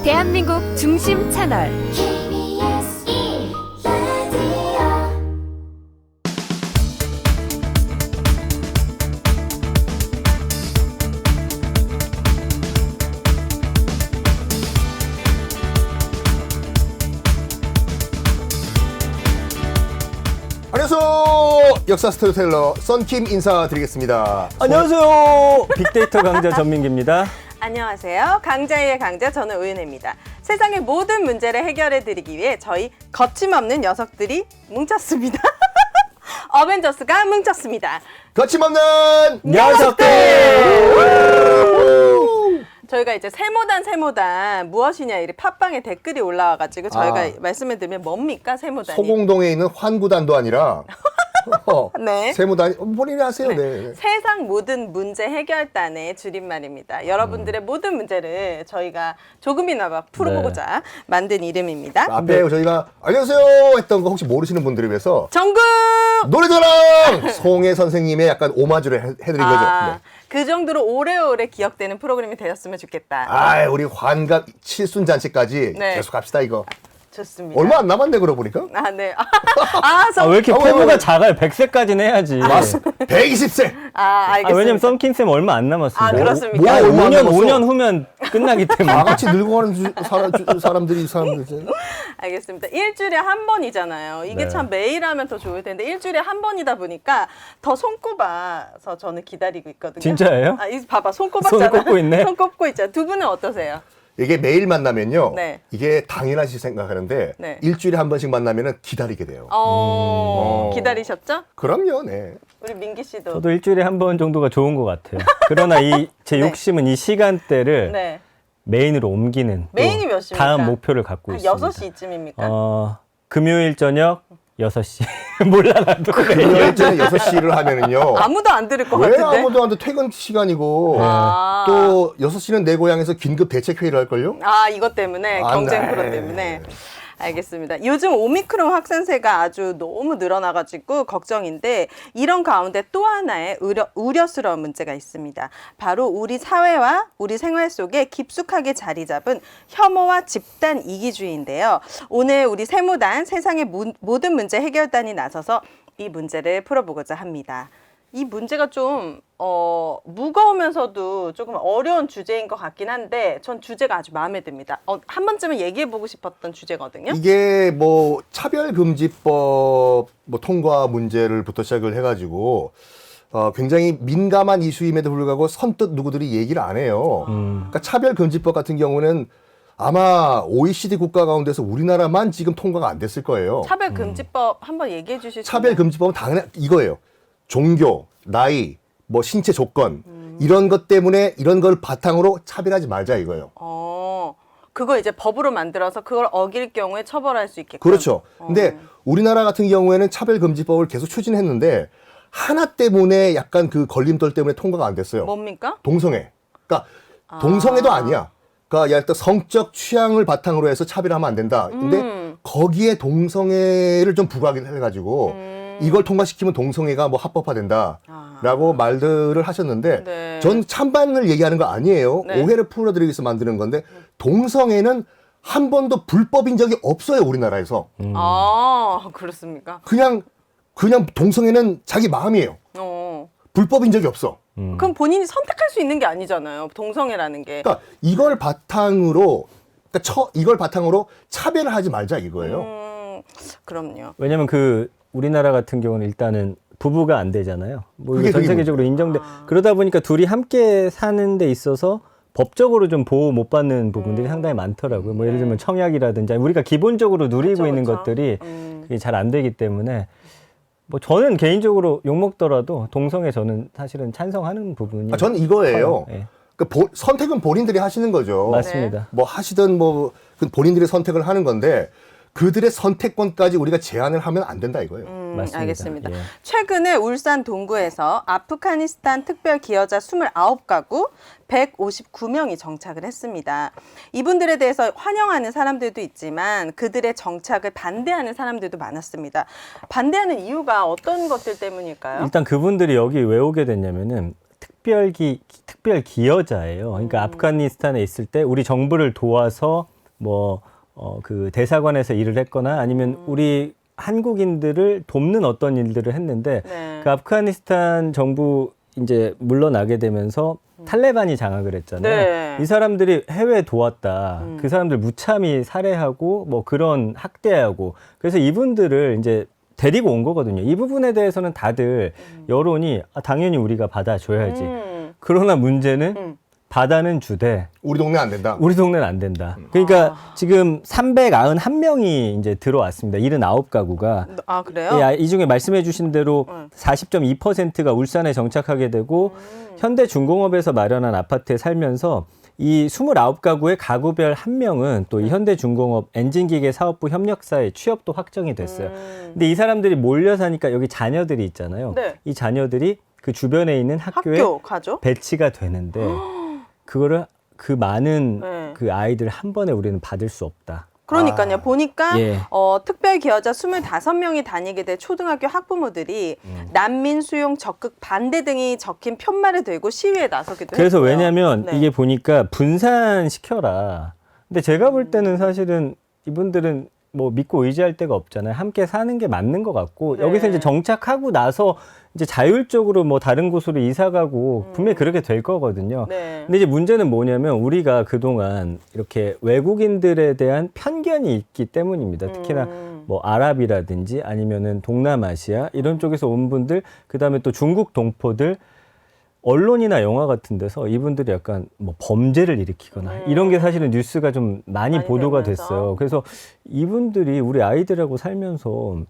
대한민국 중심 채널 KBS 1라디오 안녕하세요. 역사 스토리텔러 썬킴 인사드리겠습니다. 안녕하세요. 빅데이터 강자 전민기입니다. 안녕하세요. 강자의 강자 저는 우윤혜입니다. 세상의 모든 문제를 해결해드리기 위해 저희 거침없는 녀석들이 뭉쳤습니다. 어벤져스가 뭉쳤습니다. 거침없는 녀석들! 저희가 이제 세모단 무엇이냐 이 팟빵에 댓글이 올라와가지고 저희가 말씀을 드리면 뭡니까 세모단이? 소공동에 있는 환구단도 아니라 네. 세무단 본인이 하세요. 네. 세상 모든 문제 해결단의 줄임말입니다. 여러분들의 모든 문제를 저희가 조금이나마 풀어보고자 만든 이름입니다. 앞에 저희가 안녕하세요 했던 거 혹시 모르시는 분들을 위해서 전국 노래자랑 송혜 선생님의 약간 오마주를 해드린 거죠. 네. 그 정도로 오래오래 기억되는 프로그램이 되었으면 좋겠다. 아, 우리 환갑 칠순잔치까지 네. 계속 합시다 이거. 좋습니다. 얼마 안 남았네 그러고 보니까. 아, 네. 왜 이렇게 포부가 작아요? 100세까지는 해야지. 120세. 알겠습니다. 왜냐면 썬킴쌤 얼마 안 남았습니다. 그렇습니까? 뭐 얼마 안 5년, 남았어? 5년 후면 끝나기 때문에. 나같이 늙어가는 사람들이 알겠습니다. 일주일에 한 번이잖아요. 이게 네. 참 매일 하면 더 좋을 텐데 일주일에 한 번이다 보니까 더 손꼽아서 저는 기다리고 있거든요. 진짜예요? 이 봐봐 손꼽았잖아. 손을 꼽고 있네. 손 꼽고 있잖아. 두 분은 어떠세요? 이게 매일 만나면요. 네. 이게 당연하시 생각하는데 네. 일주일에 한 번씩 만나면은 기다리게 돼요. 기다리셨죠? 그럼요, 네. 우리 민기 씨도. 저도 일주일에 한 번 정도가 좋은 것 같아요. 그러나 제 네. 욕심은 이 시간대를 네. 메인으로 옮기는 또 메인이 몇 시입니까? 다음 목표를 갖고 한 있습니다. 6시쯤입니까? 금요일 저녁 6시. 몰라 나도. 금요일쯤에 6시를 하면은요. 아무도 안 들을 것 왜 같은데. 아무도 안 돼? 퇴근 시간이고 아. 또 6시는 내 고향에서 긴급 대책회의를 할걸요? 이것 때문에 아, 경쟁 네. 프로 때문에. 알겠습니다. 요즘 오미크론 확산세가 아주 너무 늘어나가지고 걱정인데 이런 가운데 또 하나의 우려스러운 문제가 있습니다. 바로 우리 사회와 우리 생활 속에 깊숙하게 자리 잡은 혐오와 집단 이기주의인데요. 오늘 우리 세무단 세상의 모든 문제 해결단이 나서서 이 문제를 풀어보고자 합니다. 이 문제가 좀 무거우면서도 조금 어려운 주제인 것 같긴 한데 전 주제가 아주 마음에 듭니다. 한 번쯤은 얘기해보고 싶었던 주제거든요. 이게 뭐 차별금지법 뭐 통과 문제를부터 시작을 해가지고 굉장히 민감한 이슈임에도 불구하고 선뜻 누구들이 얘기를 안 해요. 그러니까 차별금지법 같은 경우는 아마 OECD 국가 가운데서 우리나라만 지금 통과가 안 됐을 거예요. 차별금지법 한번 얘기해 주실 수 있나요? 차별금지법은 당연히 이거예요. 종교, 나이, 뭐 신체 조건 이런 것 때문에 이런 걸 바탕으로 차별하지 말자 이거예요. 그거 이제 법으로 만들어서 그걸 어길 경우에 처벌할 수 있게끔. 그렇죠. 근데 우리나라 같은 경우에는 차별금지법을 계속 추진했는데 하나 때문에 약간 그 걸림돌 때문에 통과가 안 됐어요. 뭡니까? 동성애. 그러니까 동성애도 아니야. 그러니까 일단 성적 취향을 바탕으로 해서 차별하면 안 된다. 근데 거기에 동성애를 좀 부각을 해가지고 이걸 통과시키면 동성애가 뭐 합법화된다라고 말들을 하셨는데 네. 전 찬반을 얘기하는 거 아니에요. 네. 오해를 풀어드리기 위해서 만드는 건데 동성애는 한 번도 불법인 적이 없어요 우리나라에서. 그렇습니까? 그냥 동성애는 자기 마음이에요. 불법인 적이 없어. 그럼 본인이 선택할 수 있는 게 아니잖아요. 동성애라는 게. 그러니까 이걸 바탕으로 차별을 하지 말자 이거예요. 그럼요. 왜냐면 우리나라 같은 경우는 일단은 부부가 안 되잖아요. 뭐 그게 전 세계적으로 인정돼. 그러다 보니까 둘이 함께 사는 데 있어서 법적으로 좀 보호 못 받는 부분들이 상당히 많더라고요. 뭐 예를 들면 청약이라든지 우리가 기본적으로 누리고 그쵸, 있는 그쵸. 것들이 그게 잘 안 되기 때문에 뭐 저는 개인적으로 욕 먹더라도 동성애 저는 사실은 찬성하는 부분이 저는 이거예요. 커요. 예. 그러니까 선택은 본인들이 하시는 거죠. 맞습니다. 뭐 하시든 뭐 본인들이 선택을 하는 건데 그들의 선택권까지 우리가 제한을 하면 안 된다 이거예요. 맞습니다. 알겠습니다. 예. 최근에 울산 동구에서 아프가니스탄 특별 기여자 29가구 159명이 정착을 했습니다. 이분들에 대해서 환영하는 사람들도 있지만 그들의 정착을 반대하는 사람들도 많았습니다. 반대하는 이유가 어떤 것들 때문일까요? 일단 그분들이 여기 왜 오게 됐냐면은 특별 기여자예요. 그러니까 아프가니스탄에 있을 때 우리 정부를 도와서 그 대사관에서 일을 했거나 아니면 우리 한국인들을 돕는 어떤 일들을 했는데 네. 그 아프가니스탄 정부 이제 물러나게 되면서 탈레반이 장악을 했잖아요. 네. 이 사람들이 해외에 도왔다. 그 사람들 무참히 살해하고 뭐 그런 학대하고 그래서 이분들을 이제 데리고 온 거거든요. 이 부분에 대해서는 다들 여론이 당연히 우리가 받아줘야지. 그러나 문제는 받아는 주되 우리 동네 안 된다. 우리 동네는 안 된다. 그러니까 지금 391명이 이제 들어왔습니다. 79가구가. 아, 그래요? 이 중에 말씀해 주신 대로 40.2%가 울산에 정착하게 되고 현대중공업에서 마련한 아파트에 살면서 이 29가구의 가구별 1명은 또 이 현대중공업 엔진기계 사업부 협력사에 취업도 확정이 됐어요. 근데 이 사람들이 몰려 사니까 여기 자녀들이 있잖아요. 네. 이 자녀들이 그 주변에 있는 학교에 학교 가죠? 배치가 되는데 그거를 그 많은 네. 그 아이들 한 번에 우리는 받을 수 없다. 그러니까요. 보니까 예. 특별 기여자 25명이 다니게 될 초등학교 학부모들이 난민 수용 적극 반대 등이 적힌 편말을 들고 시위에 나서기도 그래서 했고요. 왜냐하면 네. 이게 보니까 분산시켜라. 근데 제가 볼 때는 사실은 이분들은 뭐 믿고 의지할 데가 없잖아요. 함께 사는 게 맞는 것 같고 네. 여기서 이제 정착하고 나서 이제 자율적으로 뭐 다른 곳으로 이사 가고 분명히 그렇게 될 거거든요. 네. 근데 이제 문제는 뭐냐면 우리가 그동안 이렇게 외국인들에 대한 편견이 있기 때문입니다. 특히나 뭐 아랍이라든지 아니면은 동남아시아 이런 쪽에서 온 분들, 그다음에 또 중국 동포들 언론이나 영화 같은 데서 이분들이 약간 뭐 범죄를 일으키거나 이런 게 사실은 뉴스가 좀 많이 보도가 되면서. 됐어요. 그래서 이분들이 우리 아이들하고 살면서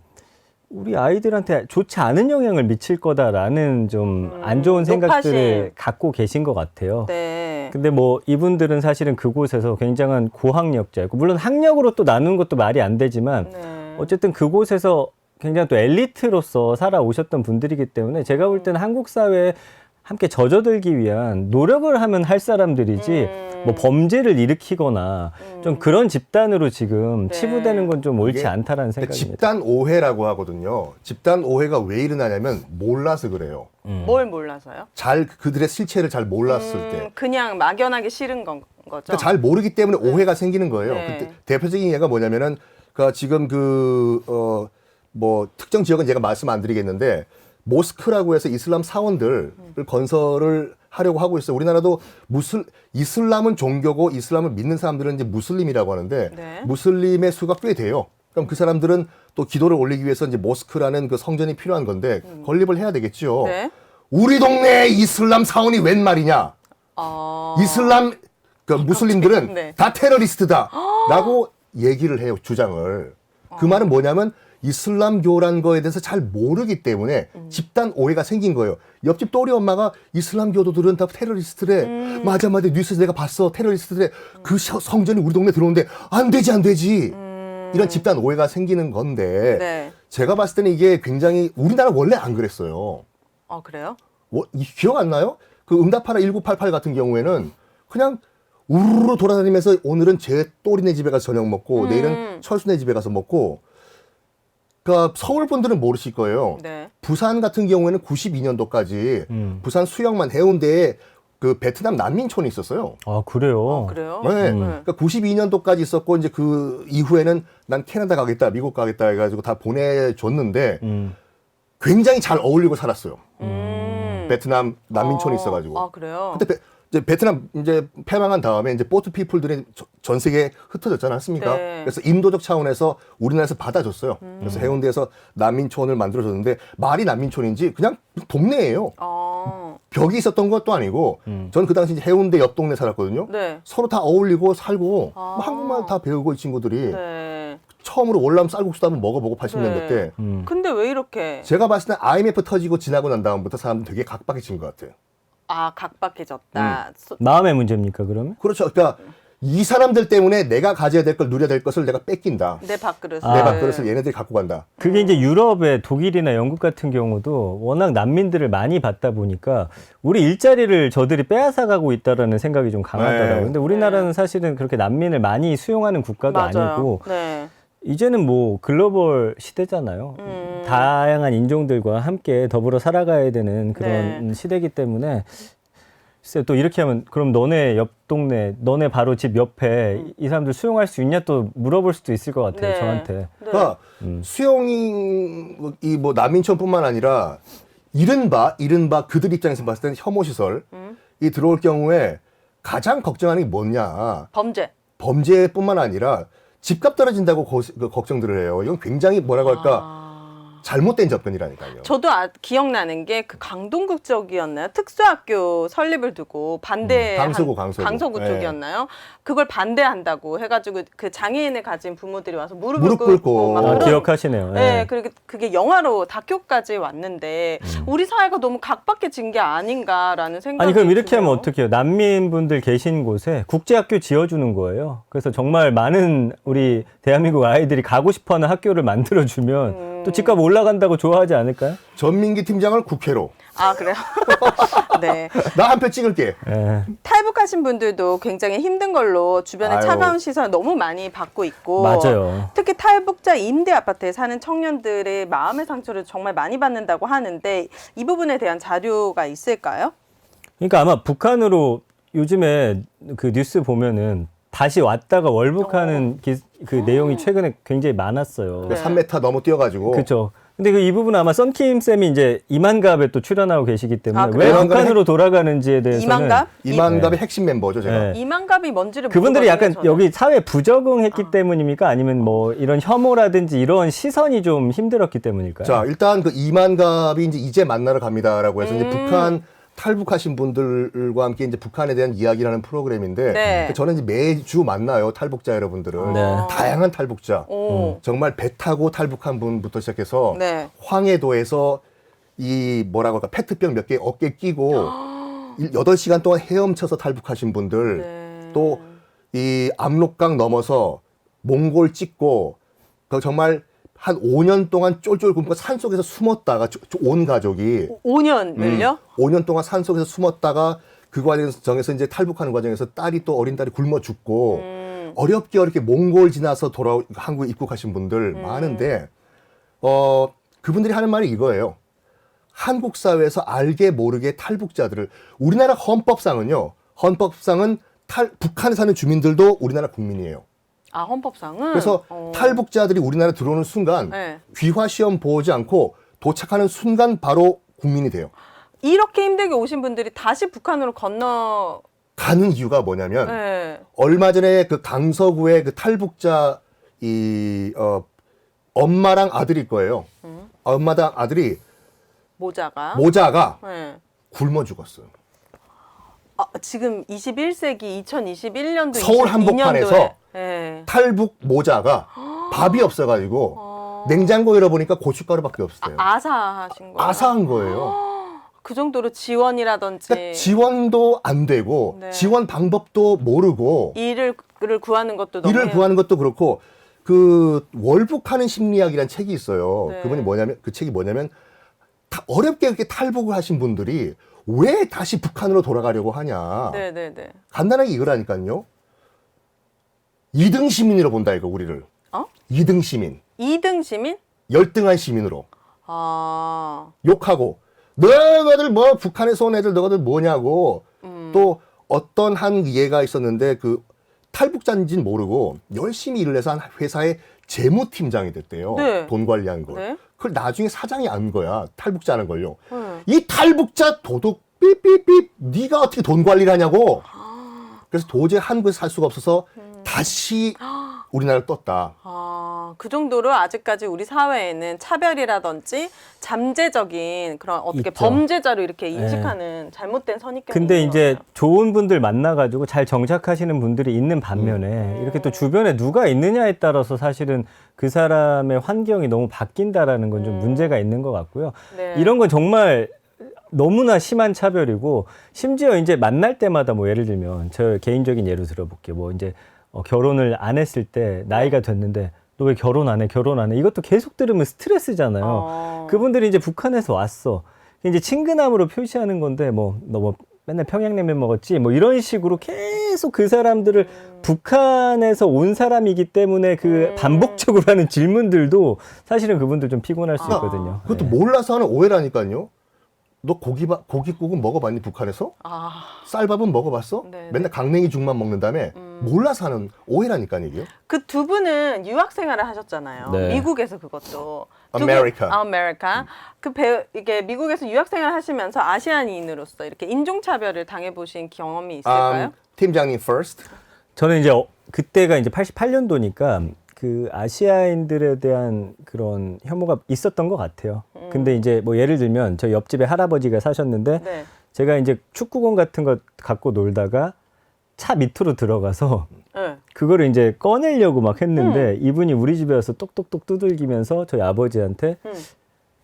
우리 아이들한테 좋지 않은 영향을 미칠 거다라는 좀 안 좋은 생각들을 노파심. 갖고 계신 것 같아요. 네. 근데 뭐 이분들은 사실은 그곳에서 굉장한 고학력자였고 물론 학력으로 또 나누는 것도 말이 안 되지만 네. 어쨌든 그곳에서 굉장히 또 엘리트로서 살아오셨던 분들이기 때문에 제가 볼 때는 한국 사회에 함께 젖어들기 위한 노력을 하면 할 사람들이지 뭐 범죄를 일으키거나 좀 그런 집단으로 지금 네. 치부되는 건 좀 옳지 이게 않다라는 그러니까 생각입니다. 집단 오해라고 하거든요. 집단 오해가 왜 일어나냐면 몰라서 그래요. 뭘 몰라서요? 잘 그들의 실체를 잘 몰랐을 때. 그냥 막연하게 싫은 거죠. 그러니까 잘 모르기 때문에 오해가 생기는 거예요. 네. 그 대표적인 예가 뭐냐면은 그러니까 지금 뭐 특정 지역은 제가 말씀 안 드리겠는데 모스크라고 해서 이슬람 사원들을 건설을 하려고 하고 있어요. 우리나라도 이슬람은 종교고 이슬람을 믿는 사람들은 이제 무슬림이라고 하는데 네. 무슬림의 수가 꽤 돼요. 그럼 그 사람들은 또 기도를 올리기 위해서 이제 모스크라는 그 성전이 필요한 건데 건립을 해야 되겠죠. 네. 우리 동네에 이슬람 사원이 웬 말이냐? 이슬람 그 무슬림들은 네. 다 테러리스트다라고 얘기를 해요. 주장을. 그 말은 뭐냐면 이슬람교란 거에 대해서 잘 모르기 때문에 집단 오해가 생긴 거예요. 옆집 또리 엄마가 이슬람교도들은 다 테러리스트래. 맞아 뉴스에서 내가 봤어. 테러리스트래. 그 성전이 우리 동네 들어오는데 안 되지. 이런 집단 오해가 생기는 건데 네. 제가 봤을 때는 이게 굉장히 우리나라 원래 안 그랬어요. 그래요? 기억 안 나요? 그 응답하라 1988 같은 경우에는 그냥 우르르 돌아다니면서 오늘은 제 또리네 집에 가서 저녁 먹고 내일은 철수네 집에 가서 먹고 그러니까 서울 분들은 모르실 거예요. 네. 부산 같은 경우에는 92년도까지 부산 수영만 해운대에 그 베트남 난민촌이 있었어요. 아 그래요? 그래요? 네. 그러니까 92년도까지 있었고 이제 그 이후에는 난 캐나다 가겠다, 미국 가겠다 해가지고 다 보내줬는데 굉장히 잘 어울리고 살았어요. 베트남 난민촌이 있어가지고. 그래요? 그때 이제 베트남 이제 패망한 다음에 이제 보트 피플들이 전 세계에 흩어졌지 않았습니까? 네. 그래서 인도적 차원에서 우리나라에서 받아줬어요. 그래서 해운대에서 난민촌을 만들어줬는데 말이 난민촌인지 그냥 동네예요. 벽이 있었던 것도 아니고 저는 그 당시 이제 해운대 옆 동네 살았거든요. 네. 서로 다 어울리고 살고 뭐 한국말 다 배우고 이 친구들이 네. 처음으로 월남 쌀국수도 한번 먹어보고 80년대 네. 때 근데 왜 이렇게 제가 봤을 때 IMF 터지고 지나고 난 다음부터 사람들 되게 각박해진 것 같아요. 각박해졌다. 마음의 문제입니까 그러면? 그렇죠. 그러니까 이 사람들 때문에 내가 가져야 될 걸 누려야 될 것을 내가 뺏긴다. 내 밥그릇을. 내 밥그릇을 얘네들이 갖고 간다. 그게 이제 유럽의 독일이나 영국 같은 경우도 워낙 난민들을 많이 받다 보니까 우리 일자리를 저들이 빼앗아가고 있다라는 생각이 좀 강하더라고요. 네. 근데 우리나라는 사실은 그렇게 난민을 많이 수용하는 국가도 맞아요. 아니고 네. 이제는 뭐 글로벌 시대잖아요. 다양한 인종들과 함께 더불어 살아가야 되는 그런 네. 시대이기 때문에 글쎄 또 이렇게 하면 그럼 너네 옆 동네, 너네 바로 집 옆에 이 사람들 수용할 수 있냐 또 물어볼 수도 있을 것 같아요. 네. 저한테. 네. 그러니까 수용이 뭐 난민촌뿐만 아니라 이른바 그들 입장에서 봤을 때는 혐오 시설이 들어올 경우에 가장 걱정하는 게 뭐냐? 범죄뿐만 아니라 집값 떨어진다고 걱정들을 해요. 이건 굉장히 뭐라고 할까? 잘못된 접근이라니까요. 저도 기억나는 게 그 강동구 쪽이었나요? 특수학교 설립을 두고 강서구 네. 쪽이었나요? 그걸 반대한다고 해가지고 그 장애인을 가진 부모들이 와서 무릎 꿇고. 꿇고 막 기억하시네요. 네, 그리고 그게 영화로 다큐까지 왔는데 우리 사회가 너무 각박해진 게 아닌가라는 생각이 아니 그럼 이렇게 들어요. 하면 어떡해요? 난민분들 계신 곳에 국제학교 지어주는 거예요. 그래서 정말 많은 우리 대한민국 아이들이 가고 싶어하는 학교를 만들어주면 또 집값 올라간다고 좋아하지 않을까요? 전민기 팀장을 국회로. 아 그래요? 네. 나 한 표 찍을게. 예. 탈북하신 분들도 굉장히 힘든 걸로 주변에 아유. 차가운 시선 너무 많이 받고 있고 맞아요. 특히 탈북자 임대 아파트에 사는 청년들의 마음의 상처를 정말 많이 받는다고 하는데 이 부분에 대한 자료가 있을까요? 그러니까 아마 북한으로 요즘에 그 뉴스 보면은 다시 왔다가 월북하는 그 내용이 최근에 굉장히 많았어요. 네. 3m 너무 뛰어가지고. 그렇죠. 근데 이 부분은 아마 썬킴 쌤이 이제 이만갑에 또 출연하고 계시기 때문에 아, 왜 그래요? 북한으로 돌아가는지에 대해서는 이만갑의 핵심 멤버죠, 제가. 네. 이만갑이 뭔지를 그분들이 약간 모르거든요, 저는. 여기 사회에 부적응했기 때문입니까? 아니면 뭐 이런 혐오라든지 이런 시선이 좀 힘들었기 때문일까요? 자, 일단 그 이만갑이 이제 만나러 갑니다라고 해서 이제 북한 탈북하신 분들과 함께 이제 북한에 대한 이야기를 하는 프로그램인데 네. 저는 이제 매주 만나요, 탈북자 여러분들을. 네. 다양한 탈북자. 오. 정말 배 타고 탈북한 분부터 시작해서 네. 황해도에서 이 뭐라고 할까 페트병 몇 개 어깨 끼고 8시간 동안 헤엄쳐서 탈북하신 분들 네. 또 이 압록강 넘어서 몽골 찍고 그 정말 한 5년 동안 쫄쫄 굶고 산속에서 숨었다가 온 가족이 5년을요? 5년 동안 산속에서 숨었다가 그 과정에서 이제 탈북하는 과정에서 딸이 또 어린 딸이 굶어 죽고 어렵게 몽골 지나서 한국에 입국하신 분들 많은데 그분들이 하는 말이 이거예요. 한국 사회에서 알게 모르게 탈북자들을 우리나라 헌법상은 북한에 사는 주민들도 우리나라 국민이에요. 아 헌법상은? 그래서 탈북자들이 우리나라 들어오는 순간 네. 귀화 시험 보지 않고 도착하는 순간 바로 국민이 돼요. 이렇게 힘들게 오신 분들이 다시 북한으로 건너 가는 이유가 뭐냐면 네. 얼마 전에 그 강서구의 그 탈북자 엄마랑 아들일 거예요. 엄마랑 아들이 모자가 모자가 네. 굶어 죽었어요. 아, 지금 21세기 2021년도 서울 한복판에서 네. 탈북 모자가 밥이 없어가지고 냉장고 열어보니까 고춧가루밖에 없어요. 아사하신 거예요? 아사한 거예요. 그 정도로 지원이라든지 그러니까 지원도 안 되고 네. 지원 방법도 모르고 일을 구하는 것도 너무 일을 구하는 것도 그렇고 그 월북하는 심리학이라는 책이 있어요. 네. 그 책이 뭐냐면 어렵게 그렇게 탈북을 하신 분들이 왜 다시 북한으로 돌아가려고 하냐. 네네네. 간단하게 이거라니까요. 2등 시민으로 본다 이거 우리를. 2등 시민. 2등 시민? 열등한 시민으로 아 욕하고 너희들 뭐 북한에서 온 애들 너희들 뭐냐고 또 어떤 한 예가 있었는데 그 탈북자인지는 모르고 열심히 일을 해서 한 회사의 재무팀장이 됐대요. 네. 돈 관리한 걸. 네. 그걸 나중에 사장이 안 거야. 탈북자는 걸요. 네. 이 탈북자 도둑 삐삐삐 네가 어떻게 돈 관리를 하냐고. 그래서 도저히 한국에서 살 수가 없어서 다시 우리나라를 떴다. 그 정도로 아직까지 우리 사회에는 차별이라든지 잠재적인 그런 어떻게 있죠. 범죄자로 이렇게 인식하는 잘못된 선입견이 근데 있는 이제 것 같아요. 좋은 분들 만나가지고 잘 정착하시는 분들이 있는 반면에 이렇게 또 주변에 누가 있느냐에 따라서 사실은 그 사람의 환경이 너무 바뀐다라는 건 좀 문제가 있는 것 같고요. 네. 이런 건 정말 너무나 심한 차별이고 심지어 이제 만날 때마다 뭐 예를 들면 저 개인적인 예로 들어볼게요. 뭐 이제 결혼을 안 했을 때 나이가 됐는데 너 왜 결혼 안 해? 결혼 안 해? 이것도 계속 들으면 스트레스잖아요. 그분들이 이제 북한에서 왔어. 이제 친근함으로 표시하는 건데 뭐 너 뭐 맨날 평양냉면 먹었지? 뭐 이런 식으로 계속 그 사람들을 북한에서 온 사람이기 때문에 그 반복적으로 하는 질문들도 사실은 그분들 좀 피곤할 수 있거든요. 그것도 네. 몰라서 하는 오해라니까요. 너 고깃국은 먹어봤니 북한에서? 아, 쌀밥은 먹어봤어? 네, 맨날 강냉이죽만 먹는 다음에 몰라서 하는 오해라니까 이게요. 그 두 분은 유학 생활을 하셨잖아요. 네. 미국에서 그것도. 아메리카. 아메리카. 이게 미국에서 유학 생활을 하시면서 아시아인으로서 이렇게 인종차별을 당해보신 경험이 있을까요? 팀장님 first. 저는 이제 그때가 이제 88년도니까 그 아시아인들에 대한 그런 혐오가 있었던 것 같아요. 근데 이제 뭐 예를 들면 저 옆집에 할아버지가 사셨는데 네. 제가 이제 축구공 같은 거 갖고 놀다가 차 밑으로 들어가서 네. 그거를 이제 꺼내려고 막 했는데 이분이 우리 집에 와서 똑똑똑 두들기면서 저희 아버지한테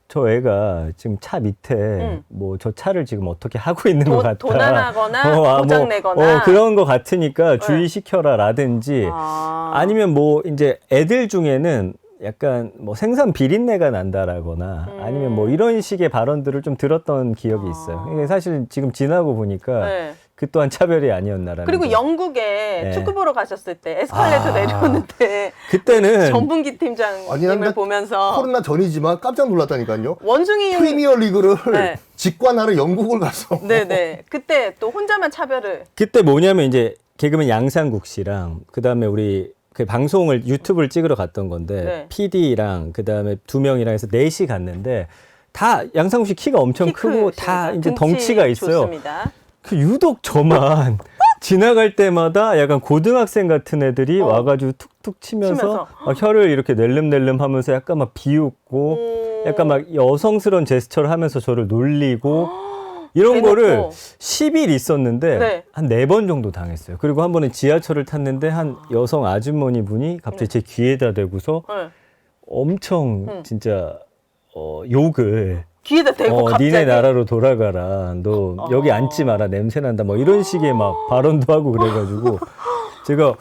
저 애가 지금 차 밑에 뭐 저 차를 지금 어떻게 하고 있는 것 같다. 도난하거나 고장 내거나 그런 거 같으니까 주의시켜라라든지 아니면 뭐 이제 애들 중에는 약간 뭐 생선 비린내가 난다라거나 아니면 뭐 이런 식의 발언들을 좀 들었던 기억이 있어요. 이게 사실 지금 지나고 보니까 네. 그 또한 차별이 아니었나라는. 그리고 거. 영국에 네. 축구 보러 가셨을 때 에스컬레이터 내려오는데 그때는 전분기 아니, 팀장님을 난 보면서 코로나 전이지만 깜짝 놀랐다니까요. 원숭이 프리미어 리그를 네. 직관하러 영국을 가서. 네네 그때 또 혼자만 차별을 그때 뭐냐면 이제 개그맨 양상국 씨랑 그다음에 우리 그 방송을 유튜브를 찍으러 갔던 건데 네. PD랑 그다음에 2명이랑 해서 4시 갔는데 다 양상국 씨 키가 엄청 키 크고 크십니다. 다 이제 등치 덩치가 있어요. 좋습니다. 그 유독 저만 지나갈 때마다 약간 고등학생 같은 애들이 와가지고 툭툭 치면서 막 혀를 이렇게 낼름낼름 하면서 약간 막 비웃고 약간 막 여성스러운 제스처를 하면서 저를 놀리고 이런 대놓고. 거를 10일 있었는데 네. 한 4번 정도 당했어요. 그리고 한 번은 지하철을 탔는데 한 여성 아주머니 분이 갑자기 제 귀에다 대고서 네. 엄청 진짜 욕을 귀에다 대고 갑자기 니네 나라로 돌아가라. 너 여기 앉지 마라. 냄새 난다. 뭐 이런 식의 막 발언도 하고 그래가지고 제가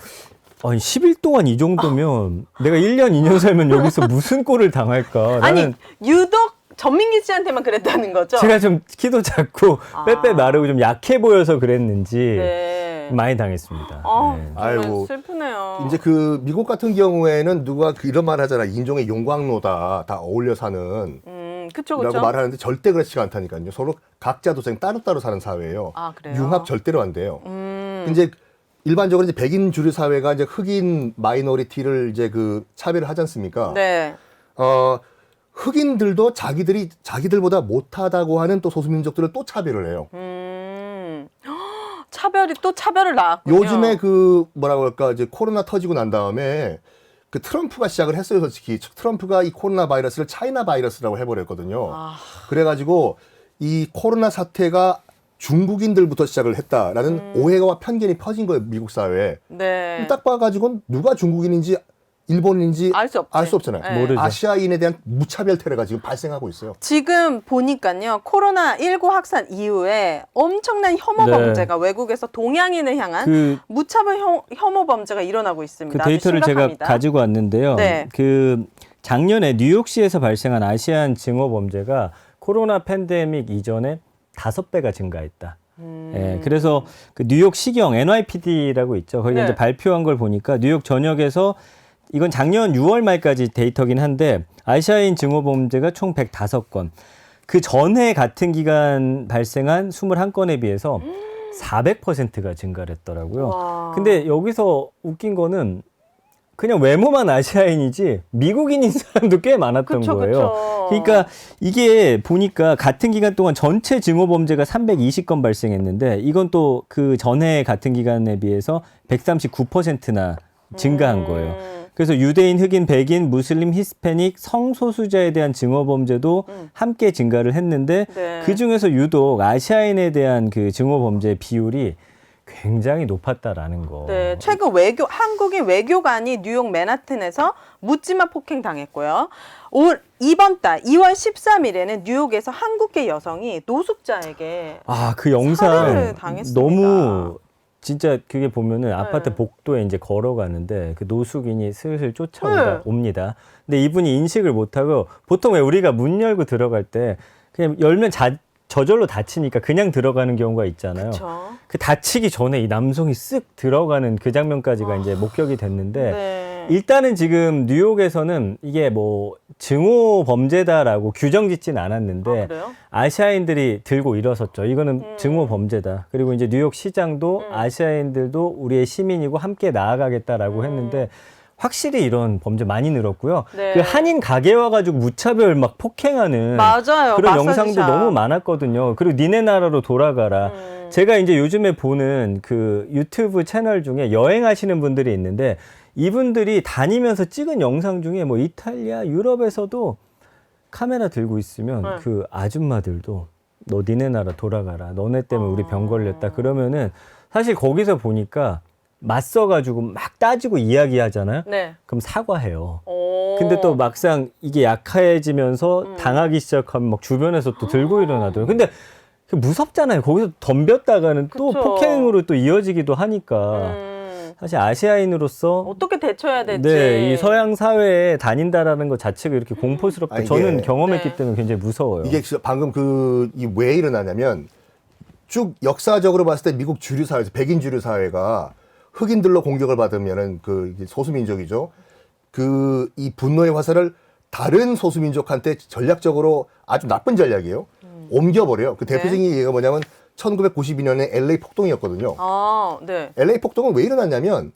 아니 10일 동안 이 정도면 내가 1년, 2년 살면 여기서 무슨 꼴을 당할까? 아니 유독 전민기 씨한테만 그랬다는 거죠? 제가 좀 키도 작고 빼빼 마르고 좀 약해 보여서 그랬는지 네. 많이 당했습니다. 아, 네. 정말 아이고. 슬프네요. 이제 그 미국 같은 경우에는 누가 이런 말 하잖아. 인종의 용광로다. 다 어울려 사는. 그쵸 라고 그쵸. 말하는데 절대 그렇지가 않다니까요. 서로 각자 도생 따로따로 사는 사회예요. 아, 그래요? 융합 절대로 안 돼요. 이제 일반적으로 이제 백인 주류 사회가 이제 흑인 마이너리티를 이제 그 차별을 하지 않습니까? 네. 흑인들도 자기들보다 못하다고 하는 또 소수민족들을 또 차별을 해요. 차별이 또 차별을 낳았군요. 요즘에 그 뭐라고 할까 이제 코로나 터지고 난 다음에 그 트럼프가 시작을 했어요. 솔직히 트럼프가 이 코로나 바이러스를 차이나 바이러스라고 해버렸거든요. 그래가지고 이 코로나 사태가 중국인들부터 시작을 했다라는 오해와 편견이 퍼진 거예요. 미국 사회에. 네. 딱 봐가지고 누가 중국인인지 일본인지 알 수 없지. 알 수 없잖아요. 네. 모르죠. 아시아인에 대한 무차별 테러가 지금 발생하고 있어요. 지금 보니까요. 코로나19 확산 이후에 엄청난 혐오 네. 범죄가 외국에서 동양인을 향한 그 무차별 혐오 범죄가 일어나고 있습니다. 그 아주 데이터를 제가 심각합니다. 가지고 왔는데요. 네. 그 작년에 뉴욕시에서 발생한 아시안 증오 범죄가 코로나 팬데믹 이전에 5배가 증가했다. 예, 그래서 그 뉴욕 시경 NYPD라고 있죠. 거기 네. 이제 발표한 걸 보니까 뉴욕 전역에서 이건 작년 6월 말까지 데이터긴 한데 아시아인 증오 범죄가 총 105건. 그 전해 같은 기간 발생한 21건에 비해서 400%가 증가를 했더라고요. 와. 근데 여기서 웃긴 거는 그냥 외모만 아시아인이지 미국인인 사람도 꽤 많았던 그쵸, 거예요. 그쵸. 그러니까 이게 보니까 같은 기간 동안 전체 증오 범죄가 320건 발생했는데 이건 또 그 전해 같은 기간에 비해서 139%나 증가한 거예요. 그래서 유대인, 흑인, 백인, 무슬림, 히스패닉, 성소수자에 대한 증오 범죄도 함께 증가를 했는데 네. 그 중에서 유독 아시아인에 대한 그 증오 범죄 비율이 굉장히 높았다라는 거. 네, 최근 한국인 외교관이 뉴욕 맨하튼에서 묻지마 폭행 당했고요. 이번 달 2월 13일에는 뉴욕에서 한국계 여성이 노숙자에게 그 영상 살해를 당했습니다. 너무 진짜 그게 보면은 아파트 복도에 이제 걸어가는데 그 노숙인이 슬슬 쫓아옵니다. 근데 이분이 인식을 못하고 보통 왜 우리가 문 열고 들어갈 때 그냥 열면 저절로 닫히니까 그냥 들어가는 경우가 있잖아요. 그쵸. 그 닫히기 전에 이 남성이 쓱 들어가는 그 장면까지가 이제 목격이 됐는데 네. 일단은 지금 뉴욕에서는 이게 뭐 증오 범죄다라고 규정 짓진 않았는데 아, 그래요? 아시아인들이 들고 일어섰죠. 이거는 증오 범죄다. 그리고 이제 뉴욕 시장도 아시아인들도 우리의 시민이고 함께 나아가겠다라고 했는데 확실히 이런 범죄 많이 늘었고요. 네. 그 한인 가게 와가지고 무차별 막 폭행하는 맞아요. 그런 마사지샵. 영상도 너무 많았거든요. 그리고 니네 나라로 돌아가라. 제가 이제 요즘에 보는 그 유튜브 채널 중에 여행하시는 분들이 있는데 이분들이 다니면서 찍은 영상 중에 뭐 이탈리아, 유럽에서도 카메라 들고 있으면 네. 그 아줌마들도 너 니네 나라 돌아가라. 너네 때문에 우리 병 걸렸다. 그러면은 사실 거기서 보니까 맞서가지고 막 따지고 이야기하잖아요. 네. 그럼 사과해요. 오. 근데 또 막상 이게 약해지면서 당하기 시작하면 막 주변에서 또 들고 일어나더라고요. 근데 그 무섭잖아요. 거기서 덤볐다가는 또 그쵸. 폭행으로 또 이어지기도 하니까. 사실 아시아인으로서 어떻게 대처해야 될지. 네, 이 서양 사회에 다닌다라는 것 자체가 이렇게 공포스럽다. 아, 이게- 저는 경험했기 네. 때문에 굉장히 무서워요. 이게 방금 왜 일어나냐면 쭉 역사적으로 봤을 때 미국 주류 사회에서 백인 주류 사회가 흑인들로 공격을 받으면은 그 이제 소수민족이죠. 그 이 분노의 화살을 다른 소수민족한테 전략적으로 아주 나쁜 전략이에요. 옮겨버려요. 그 대표적인 얘기가 뭐냐면 1992년에 LA 폭동이었거든요. 아, 네. LA 폭동은 왜 일어났냐면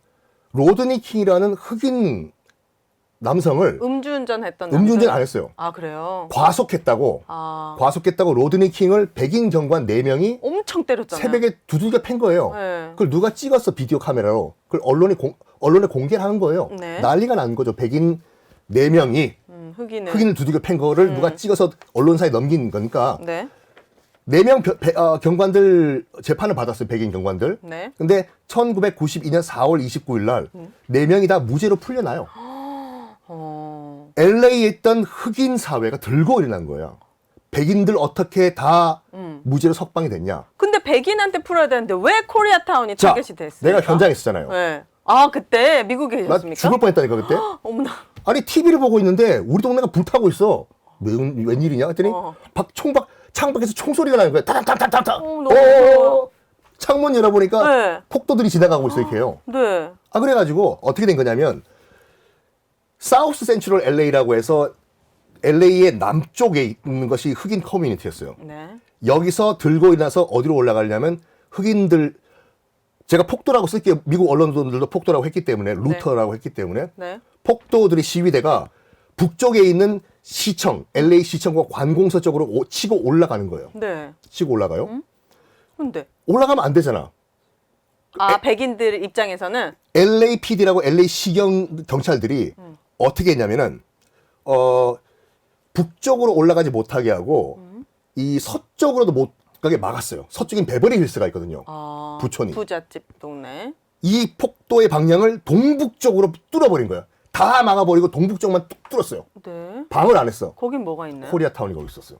로드니 킹이라는 흑인 남성을 음주운전 했던 음주운전 남자. 안 했어요. 아, 그래요? 과속했다고. 아. 과속했다고 로드니 킹을 백인 경관 4명이 엄청 때렸잖아요. 새벽에 두들겨 팬 거예요. 네. 그걸 누가 찍었어, 비디오 카메라로. 그걸 언론에 공개를 하는 거예요. 네. 난리가 난 거죠. 백인 4명이 흑인을. 흑인을 두들겨 팬 거를 누가 찍어서 언론사에 넘긴 거니까 네. 4명 경관들 재판을 받았어요. 백인 경관들. 네. 근데 1992년 4월 29일 날 4명이 다 무죄로 풀려나요. 어. LA에 있던 흑인 사회가 들고 일어난 거예요. 백인들 어떻게 다 무죄로 석방이 됐냐. 근데 백인한테 풀어야 되는데 왜 코리아타운이 자, 타겟이 됐어요? 내가 현장에 있었잖아요. 네. 아, 그때 미국에 나 계셨습니까? 죽을 뻔했다니까 그때. 어머나. 아니 TV를 보고 있는데 우리 동네가 불타고 있어. 웬일이냐 했더니 창밖에서 총소리가 나는 거야. 타닥타닥타닥. 너무 무서워요. 창문 열어보니까 네. 폭도들이 지나가고 있어 이렇게요. 네. 아 그래가지고 어떻게 된 거냐면 사우스 센트럴 LA라고 해서 LA의 남쪽에 있는 것이 흑인 커뮤니티였어요. 네. 여기서 들고 일어나서 어디로 올라가려면 흑인들 제가 폭도라고 쓸게요. 미국 언론들도 폭도라고 했기 때문에 루터라고 했기 때문에 네. 폭도들의 시위대가 북쪽에 있는 시청, LA 시청과 관공서 쪽으로 치고 올라가는 거예요. 네. 치고 올라가요. 근데 올라가면 안 되잖아. 아, 백인들 입장에서는 LAPD라고 LA 시경 경찰들이 어떻게 했냐면은 북쪽으로 올라가지 못하게 하고 이 서쪽으로도 못 가게 막았어요. 서쪽엔 베버리 힐스가 있거든요. 아, 부촌이. 부잣집 동네. 이 폭도의 방향을 동북쪽으로 뚫어버린 거야. 다 막아버리고 동북쪽만 뚝 뚫었어요. 네. 방을 안 했어. 거긴 뭐가 있나요? 코리아타운이 거기 있었어요.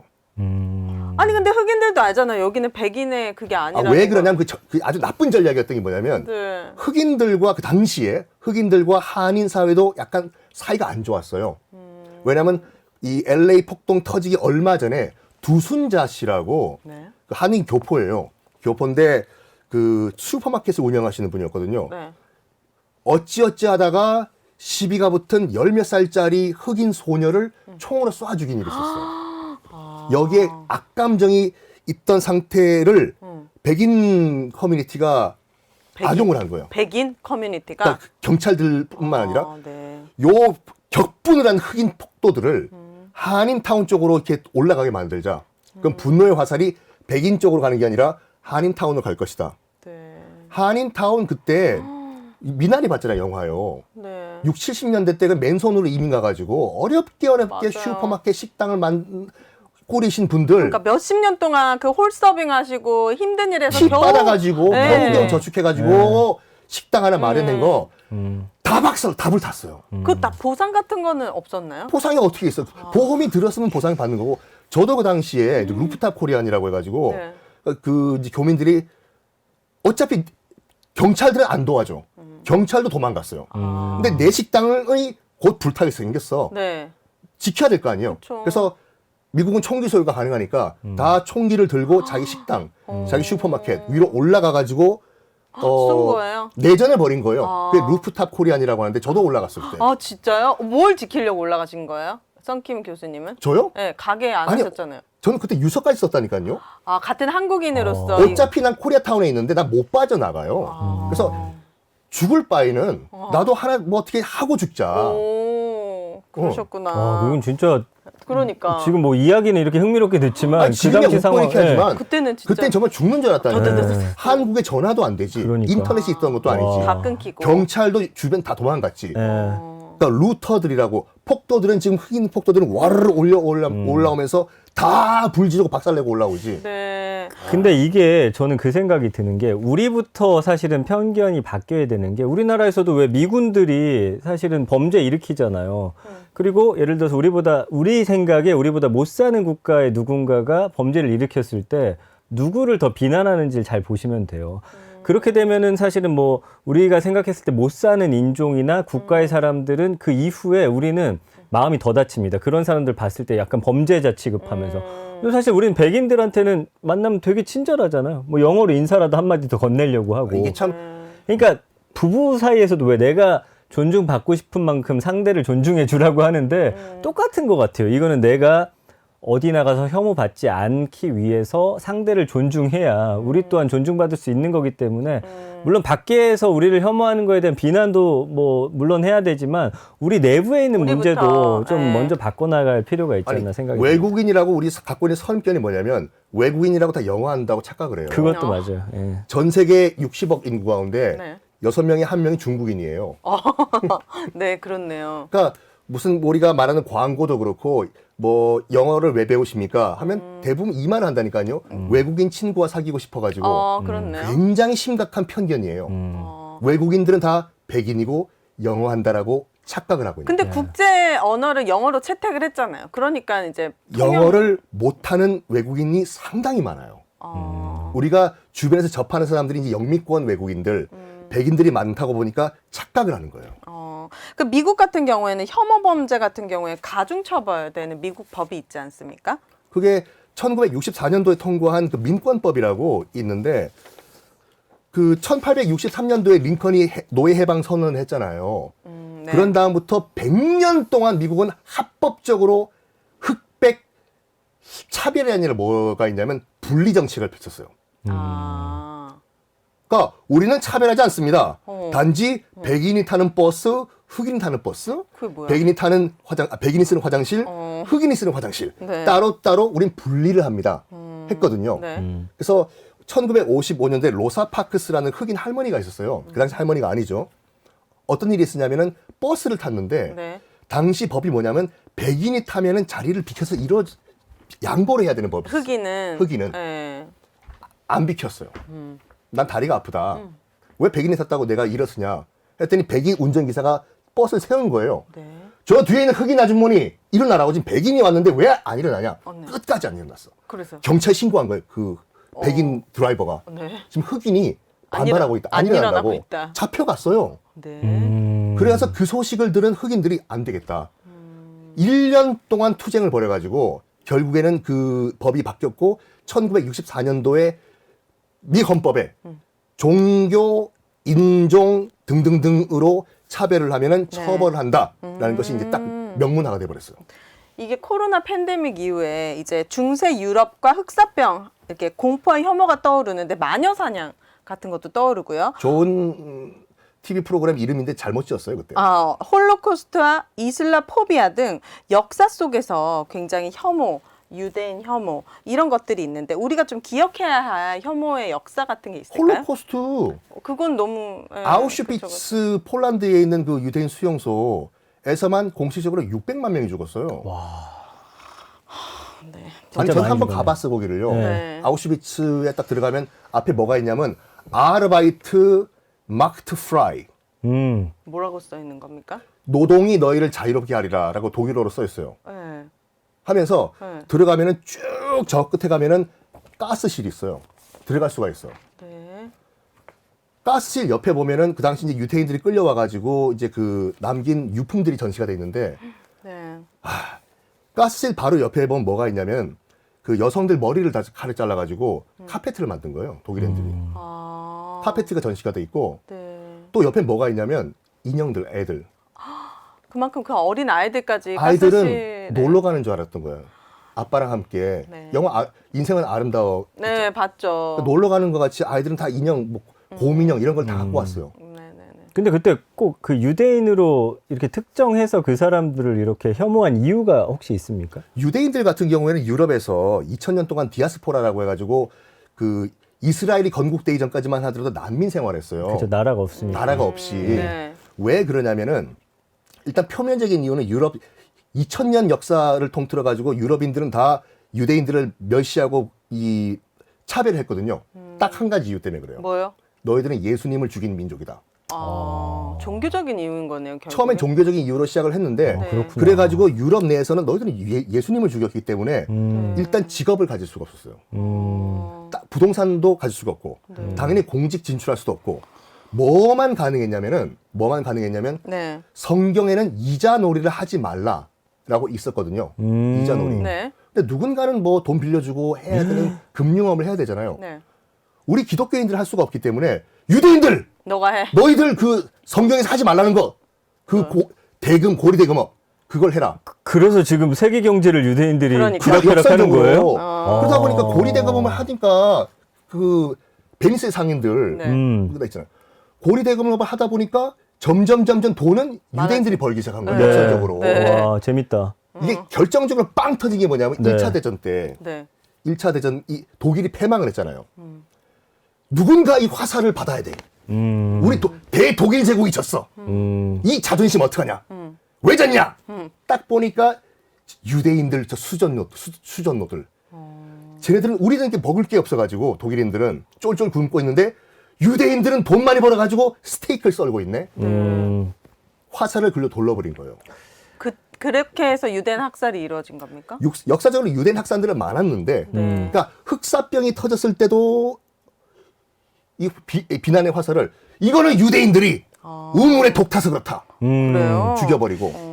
아니 근데 흑인들도 알잖아요. 여기는 백인의 그게 아니라. 왜 그러냐면 그 아주 나쁜 전략이었던 게 뭐냐면 네. 흑인들과 그 당시에 흑인들과 한인 사회도 약간 사이가 안 좋았어요. 왜냐하면 이 LA 폭동 터지기 얼마 전에 두순자 씨라고 네. 그 한인 교포예요. 교포인데 그 슈퍼마켓을 운영하시는 분이었거든요. 네. 어찌어찌 하다가 시비가 붙은 열 몇 살짜리 흑인 소녀를 총으로 쏴 죽인 일이 있었어요. 여기에 악감정이 있던 상태를 백인 커뮤니티가 악용을 한 거예요. 백인 커뮤니티가. 그러니까 경찰들뿐만 아니라 아, 네. 요 격분을 한 흑인 폭도들을 한인타운 쪽으로 이렇게 올라가게 만들자. 그럼 분노의 화살이 백인 쪽으로 가는 게 아니라 한인타운으로 갈 것이다. 네. 한인타운 그때 미나리 봤잖아요, 영화요. 네. 60, 70년대 때 그 맨손으로 이민 가가지고 어렵게 맞아요. 슈퍼마켓 식당을 꾸리신 분들 그러니까 몇십 년 동안 그 홀서빙 하시고 힘든 일에서 피 겨우. 받아가지고 네. 평경 저축해가지고 식당 하나 마련된 거 다 음. 박살 다 불탔어요. 그 보상 같은 거는 없었나요? 보상이 어떻게 있어? 보험이 들었으면 보상이 받는 거고 저도 그 당시에 루프탑 코리안이라고 해가지고 네. 그 이제 교민들이 어차피 경찰들은 안 도와줘. 경찰도 도망갔어요. 근데 내 식당이 곧 불타게 생겼어. 네. 지켜야 될 거 아니에요. 그쵸. 그래서 미국은 총기 소유가 가능하니까 다 총기를 들고 자기 식당, 자기 슈퍼마켓 위로 올라가 가지고 쓴 거예요? 내전을 벌인 거예요. 아. 그게 루프탑 코리안이라고 하는데 저도 올라갔을 때. 아 진짜요? 뭘 지키려고 올라가신 거예요? 썬킴 교수님은? 저요? 네, 가게 안 아니요. 하셨잖아요. 저는 그때 유서까지 썼다니까요. 아 같은 한국인으로서 어차피 난 코리아타운에 있는데 난 못 빠져나가요. 그래서 죽을 바에는 나도 하나 뭐 어떻게 하고 죽자. 오 그러셨구나. 아, 그건 진짜 그러니까 지금 뭐 이야기는 이렇게 흥미롭게 듣지만 아니, 그 지금이야 당시 웃고 상황 이렇게 하지만 그때는 진짜 그땐 정말 죽는 줄 알았다니까. 네. 한국에 전화도 안 되지. 그러니까. 인터넷이 있던 것도 아니지. 와. 다 끊기고. 경찰도 주변 다 도망갔지. 예. 그러니까 루터들이라고 폭도들은 지금 흑인 폭도들은 와르르 올라오면서 다 불지르고 박살내고 올라오지. 네. 근데 이게 저는 그 생각이 드는 게 우리부터 사실은 편견이 바뀌어야 되는 게 우리나라에서도 왜 미군들이 사실은 범죄 일으키잖아요. 그리고 예를 들어서 우리 생각에 우리보다 못 사는 국가의 누군가가 범죄를 일으켰을 때 누구를 더 비난하는지를 잘 보시면 돼요. 그렇게 되면은 사실은 뭐 우리가 생각했을 때 못 사는 인종이나 국가의 사람들은 그 이후에 우리는 마음이 더 다칩니다. 그런 사람들 봤을 때 약간 범죄자 취급하면서. 근데 사실 우리는 백인들한테는 만나면 되게 친절하잖아요. 뭐 영어로 인사라도 한마디 더 건네려고 하고. 이게 참 그러니까 부부 사이에서도 왜 내가 존중받고 싶은 만큼 상대를 존중해 주라고 하는데 똑같은 것 같아요. 이거는 내가 어디 나가서 혐오받지 않기 위해서 상대를 존중해야 우리 또한 존중받을 수 있는 거기 때문에 물론 밖에서 우리를 혐오하는 거에 대한 비난도 뭐 물론 해야 되지만 우리 내부에 있는 우리부터, 문제도 좀 네. 먼저 바꿔나갈 필요가 있지 않나 생각이 듭니다. 외국인이라고 우리 갖고 있는 선편이 뭐냐면 외국인이라고 다 영어한다고 착각을 해요. 그것도 맞아요. 예. 전 세계 60억 인구 가운데 네. 6명에 1명이 중국인이에요. 네, 그렇네요. 그러니까 무슨 우리가 말하는 광고도 그렇고 뭐 영어를 왜 배우십니까? 하면 대부분 이 말을 한다니까요. 외국인 친구와 사귀고 싶어가지고 그렇네요. 굉장히 심각한 편견이에요. 외국인들은 다 백인이고 영어 한다라고 착각을 하고 있는 근데 거예요. 국제 언어를 영어로 채택을 했잖아요. 그러니까 이제 영어를 못하는 외국인이 상당히 많아요. 우리가 주변에서 접하는 사람들이 이제 영미권 외국인들, 백인들이 많다고 보니까 착각을 하는 거예요. 그 미국 같은 경우에는 혐오 범죄 같은 경우에 가중 처벌되는 미국 법이 있지 않습니까? 그게 1964년도에 통과한 그 민권법이라고 있는데 그 1863년도에 링컨이 노예 해방 선언을 했잖아요. 네. 그런 다음부터 100년 동안 미국은 합법적으로 흑백 차별이 아니라 뭐가 있냐면 분리 정책을 펼쳤어요. 그러니까 우리는 차별하지 않습니다. 단지 백인이 타는 버스, 흑인이 타는 버스, 그게 뭐야? 백인이 타는 백인이 쓰는 화장실, 흑인이 쓰는 화장실 네. 따로 우린 분리를 합니다. 했거든요. 네. 그래서 1955년도에 로사 파크스라는 흑인 할머니가 있었어요. 그 당시 할머니가 아니죠. 어떤 일이 있었냐면은 버스를 탔는데 네. 당시 법이 뭐냐면 백인이 타면은 자리를 비켜서 양보를 해야 되는 법이 있어요. 흑인은 네. 안 비켰어요. 난 다리가 아프다. 왜 백인이 탔다고 내가 일어서냐? 했더니 백인 운전기사가 버스를 세운 거예요. 네. 저 뒤에 있는 흑인 아주머니 일어나라고 지금 백인이 왔는데 왜 안 일어나냐? 네. 끝까지 안 일어났어. 그래서 경찰 신고한 거예요. 그 백인 드라이버가. 네. 지금 흑인이 반발하고 있다. 안 일어나고 일어난다고. 있다. 잡혀갔어요. 네. 그래서 그 소식을 들은 흑인들이 안 되겠다. 1년 동안 투쟁을 벌여가지고 결국에는 그 법이 바뀌었고 1964년도에 미 헌법에 종교, 인종 등등등으로 차별을 하면은 처벌을 한다라는 것이 이제 딱 명문화가 돼버렸어요. 이게 코로나 팬데믹 이후에 이제 중세 유럽과 흑사병 이렇게 공포와 혐오가 떠오르는데 마녀 사냥 같은 것도 떠오르고요. 좋은 TV 프로그램 이름인데 잘못 지었어요 그때. 홀로코스트와 이슬라포비아 등 역사 속에서 굉장히 혐오, 유대인 혐오 이런 것들이 있는데 우리가 좀 기억해야 할 혐오의 역사 같은 게 있을까요? 홀로코스트 그건 너무 아우슈비츠 폴란드에 있는 그 유대인 수용소에서만 공식적으로 600만 명이 죽었어요. 네. 아니 진짜 저는 많이 한번 죽었네. 가봤어 거기를요. 네. 아우슈비츠에 딱 들어가면 앞에 뭐가 있냐면 아르바이트 마크트 프라이 뭐라고 써 있는 겁니까? 노동이 너희를 자유롭게 하리라라고 독일어로 써 있어요. 네. 하면서 네. 들어가면은 쭉 저 끝에 가면은 가스실이 있어요. 들어갈 수가 있어. 네. 가스실 옆에 보면은 그 당시 이제 유태인들이 끌려와가지고 이제 그 남긴 유품들이 전시가 돼 있는데 네. 가스실 바로 옆에 보면 뭐가 있냐면 그 여성들 머리를 다 칼을 잘라가지고 카페트를 만든 거예요. 독일인들이. 파페트가 전시가 돼 있고 네. 또 옆에 뭐가 있냐면 인형들, 애들. 그만큼 그 어린 아이들까지 아이들은 가스실에. 놀러 가는 줄 알았던 거예요. 아빠랑 함께. 네. 영화 인생은 아름다워. 네, 봤죠. 놀러 가는 것 같이 아이들은 다 인형, 뭐 곰인형 이런 걸 다 갖고 왔어요. 네네네. 근데 그때 꼭 그 유대인으로 이렇게 특정해서 그 사람들을 이렇게 혐오한 이유가 혹시 있습니까? 유대인들 같은 경우에는 유럽에서 2000년 동안 디아스포라라고 해가지고 그 이스라엘이 건국되기 전까지만 하더라도 난민 생활했어요. 그렇죠. 나라가 없으니까. 나라가 없이. 네. 왜 그러냐면은 일단 표면적인 이유는 유럽 2000년 역사를 통틀어 가지고 유럽인들은 다 유대인들을 멸시하고 이 차별했거든요. 딱 한 가지 이유 때문에 그래요. 뭐요? 너희들은 예수님을 죽인 민족이다. 종교적인 이유인 거네요. 결국에. 처음엔 종교적인 이유로 시작을 했는데 네. 그렇구나. 그래가지고 유럽 내에서는 너희들은 예수님을 죽였기 때문에 네. 일단 직업을 가질 수가 없었어요. 딱 부동산도 가질 수가 없고 네. 당연히 공직 진출할 수도 없고 뭐만 가능했냐면 네. 성경에는 이자 놀이를 하지 말라라고 있었거든요. 이자 놀이. 네. 근데 누군가는 뭐 돈 빌려주고 해야 되는 금융업을 해야 되잖아요. 네. 우리 기독교인들 할 수가 없기 때문에 유대인들 너가 해. 너희들 그 성경에서 하지 말라는 거 그 대금 고리 대금업 그걸 해라. 그래서 지금 세계 경제를 유대인들이 그러니까. 쥐락펴락하는 거예요? 그러다 보니까 고리 대금업을 하니까 그 베니스 상인들 네. 그거 있잖아요. 고리 대금업을 하다 보니까 점점 돈은 유대인들이 벌기 시작한 거예요. 네. 역사적으로. 네. 와, 재밌다. 이게 결정적으로 빵 터진 게 뭐냐면 네. 1차 대전 때 네. 1차 대전 이 독일이 패망을 했잖아요. 누군가 이 화살을 받아야 돼. 우리 대독일 제국이 졌어. 이 자존심 어떡하냐? 왜 졌냐? 딱 보니까 유대인들 저 수전노들. 쟤네들은 우리는 이렇게 먹을 게 없어가지고 독일인들은 쫄쫄 굶고 있는데 유대인들은 돈 많이 벌어가지고 스테이크를 썰고 있네. 화살을 글로 돌려버린 거예요. 그렇게 해서 유대인 학살이 이루어진 겁니까? 역사적으로 유대인 학살들은 많았는데, 그러니까 흑사병이 터졌을 때도 이 비난의 화살을 이거는 유대인들이 우물에 독 타서 그렇다 그래요? 죽여버리고.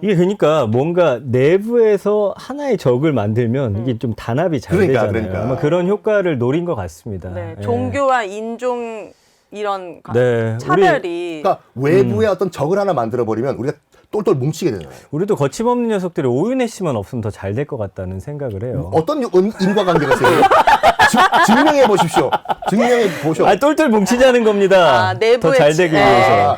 이게 그러니까 뭔가 내부에서 하나의 적을 만들면 이게 좀 단합이 잘 되잖아요. 그러니까. 아마 그런 효과를 노린 것 같습니다. 네. 예. 종교와 인종 이런 네. 차별이 그러니까 외부에 어떤 적을 하나 만들어 버리면 우리가 똘똘 뭉치게 되잖아요. 우리도 거침없는 녀석들이 오윤혜 씨만 없으면 더 잘 될 것 같다는 생각을 해요. 어떤 인과관계가 있어요? 증명해 보십시오. 증명해 보셔. 아, 똘똘 뭉치자는 겁니다. 아, 내부에 더 잘 되기 네. 위해서.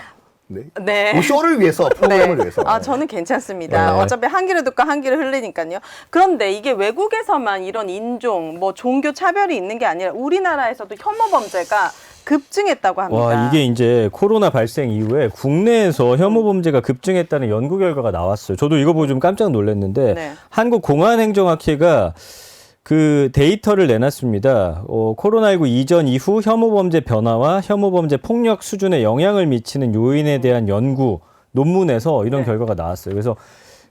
네. 네. 뭐 쇼를 위해서 프로그램을 위해서. 아, 저는 괜찮습니다. 네. 어차피 한 귀를 듣고 한 귀를 흘리니까요. 그런데 이게 외국에서만 이런 인종, 뭐 종교 차별이 있는 게 아니라 우리나라에서도 혐오 범죄가 급증했다고 합니다. 와, 이게 이제 코로나 발생 이후에 국내에서 혐오 범죄가 급증했다는 연구 결과가 나왔어요. 저도 이거 보고 좀 깜짝 놀랐는데 네. 한국공안행정학회가 그 데이터를 내놨습니다. 코로나19 이전 이후 혐오 범죄 변화와 혐오 범죄 폭력 수준에 영향을 미치는 요인에 대한 연구 논문에서 이런 네. 결과가 나왔어요. 그래서